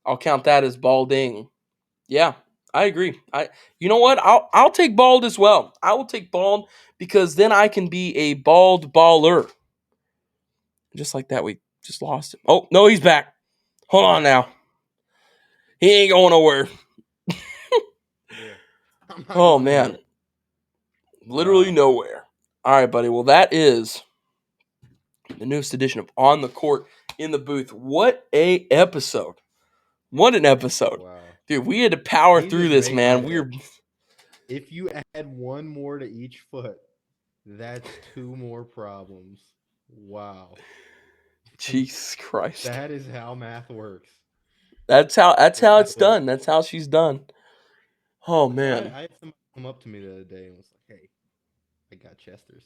I'll count that as balding. Yeah, I agree. You know what? I'll take bald as well. I will take bald because then I can be a bald baller. Just like that, we just lost him. Oh no, he's back. Hold on now. He ain't going nowhere. Yeah, I'm not Oh going man, nowhere. literally Wow. nowhere. All right, buddy. Well, that is the newest edition of On the Court in the Booth. What a episode! What an episode, Wow. dude. We had to power You through just this, made my man. day. If you add one more to each foot, that's two more problems. Wow. Jesus Christ. That is how math works. That's how That it's was done. That's how she's done. Oh so man. I had somebody come up to me the other day and was like, "Hey, I got Chester's."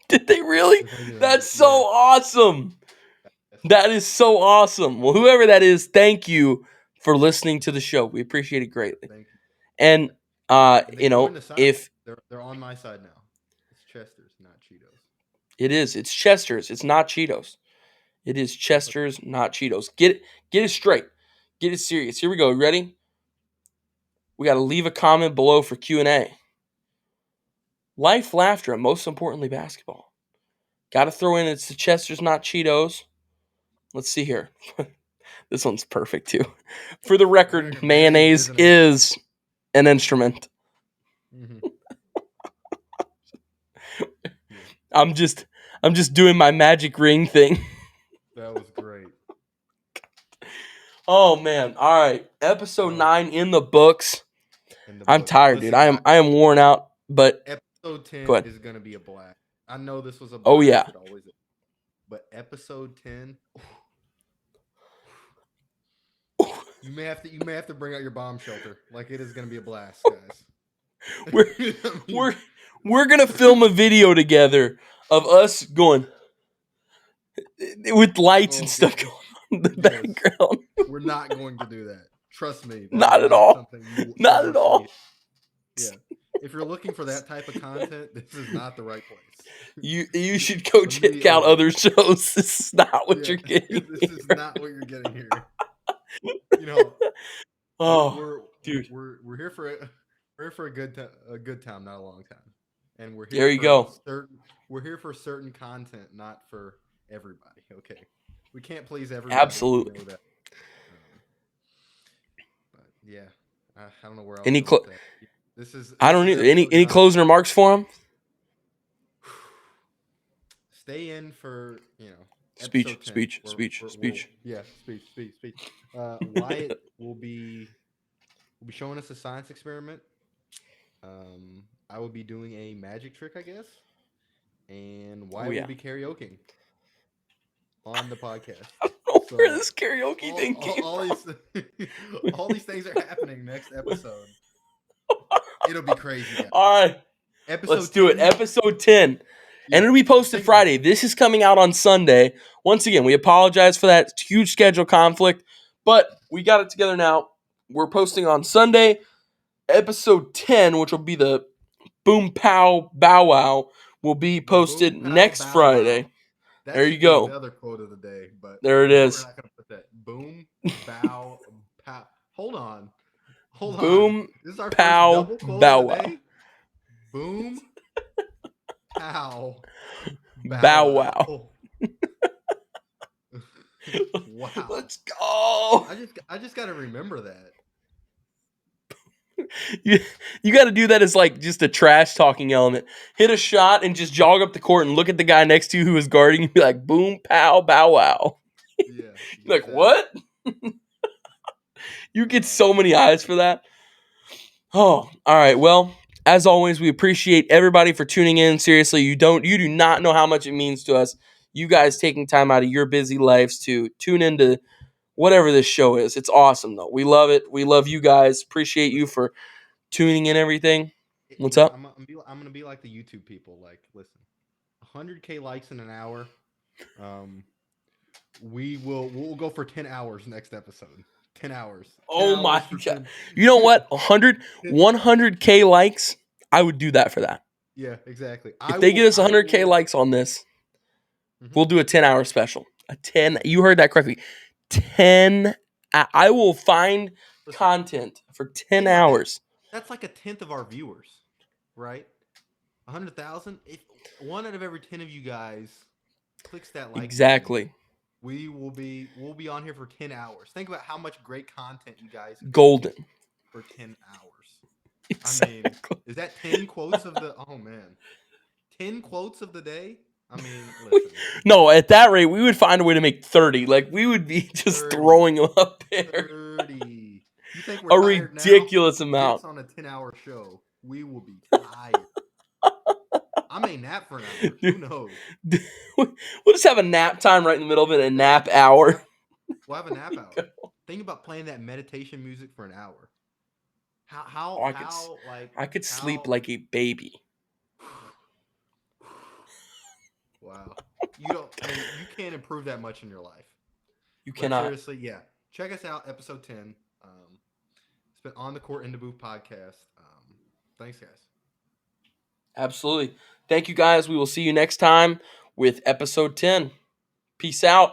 Did they really? It's like, That's so yeah, awesome. Chester's. That is so awesome. Well, whoever that is, thank you for listening to the show. We appreciate it greatly. Thank you. And And they joined the side. if They're on my side now. It's Chester's, not Cheetos. it's Chester's. It's not Cheetos. It is But Chester's, not Cheetos. Get it straight. Get it serious. Here we go. Ready? We got to leave a comment below for Q&A. Life, laughter, and most importantly, basketball. Got to throw in it's the Chester's, not Cheetos. Let's see here. This one's perfect too. For the for the record, record, mayonnaise mayonnaise isn't. is an instrument. Mm-hmm. Yeah, I'm just doing my magic ring thing. that was great. Oh man. All right. Episode So 9 in the books. in the I'm books, tired, dude. listen, I am worn out, but episode go 10 ahead. is gonna be a blast. I know this was a Oh blast. yeah. It always is. But episode 10, you may have to bring out your bomb shelter. Like it is gonna be a blast, guys. We're I mean, we're we're going to film a video together of us going with lights and oh stuff god, going on in the yes. background. We're not going to do that. Trust me, that is Not at not all. something you will Not ever at see. all. Yeah. If you're looking for that type of content, this is not the right place. You should go check out Immediately. other shows. This is not what Yeah. you're getting. This is not what you're getting here. You know, we're Oh, we're dude. we're here for we're here for a good time, not a long time. And There you go. we're here for certain content, not for everybody. Okay. We can't please everybody. We Absolutely. know that. But yeah, I don't know where I was Any going with that. I This don't is need episode any 9. closing remarks for him? Stay in for Speech, episode 10. speech, speech, speech. Yeah, speech. Wyatt will be showing us a science experiment. I will be doing a magic trick, I guess, and Oh Wyatt will yeah. be karaokeing on the podcast. I don't know where So this karaoke all, thing all, came all from. these all these things are happening next episode. It'll be crazy, guys. All right. Let's Episode do it. 10. Episode 10. And Yeah, it'll be just posted think about Friday. it. This is coming out on Sunday. Once again, we apologize for that huge schedule conflict, but we got it together now. We're posting on Sunday. Episode 10, which will be the Boom Pow Bow Wow, will be The boom posted pow next bow wow. Friday. That There you should be go. another quote of the day, but There it we're is. not gonna put that. Boom bow pow. Hold on. Hold on. Boom This is our first Pow double quote of Bow the Wow. day. Boom pow Bow wow. Wow. Let's go. I just got to remember that. You got to do that as like just a trash talking element. Hit a shot and just jog up the court and look at the guy next to you who is guarding you. Be like, boom, pow, bow wow. Yeah. Like, Exactly. what? You get so many eyes for that. Oh, all right. Well, as always, we appreciate everybody for tuning in. Seriously, you do not know how much it means to us. You guys taking time out of your busy lives to tune into whatever this show is. It's awesome though. We love it. We love you guys. Appreciate you for tuning in everything. What's up? I'm gonna be like the YouTube people. Like, listen, 100K likes in an hour. We'll go for 10 hours next episode. 10 hours. 10 Oh my hours for god. 10. You know what? 100K likes. I would do that for that. Yeah, exactly. If they get us 100K likes on this, we'll do a 10-hour special. A 10. You heard that correctly. 10. I will find content for 10 hours. That's like a tenth of our viewers, right? 100,000. If one out of every 10 of you guys clicks that like Exactly. button, we'll be on here for 10 hours. Think about how much great content you guys golden for 10 hours. Exactly. I mean, is that 10 quotes of the 10 quotes of the day? I mean, listen. No, at that rate, we would find a way to make 30. Like, we would be just 30, throwing them up there. 30. You think we're a tired ridiculous now? amount. It's on a 10-hour show. We will be tired. I may nap for an hour. Who knows? We'll just have a nap time right in the middle of it, a nap hour. We'll have a nap hour. Think about playing that meditation music for an hour. I could sleep like a baby. Wow. You can't improve that much in your life. You cannot. Seriously, yeah. Check us out, episode 10. It's been On the Court in the Booth podcast. Thanks, guys. Absolutely. Thank you, guys. We will see you next time with episode 10. Peace out.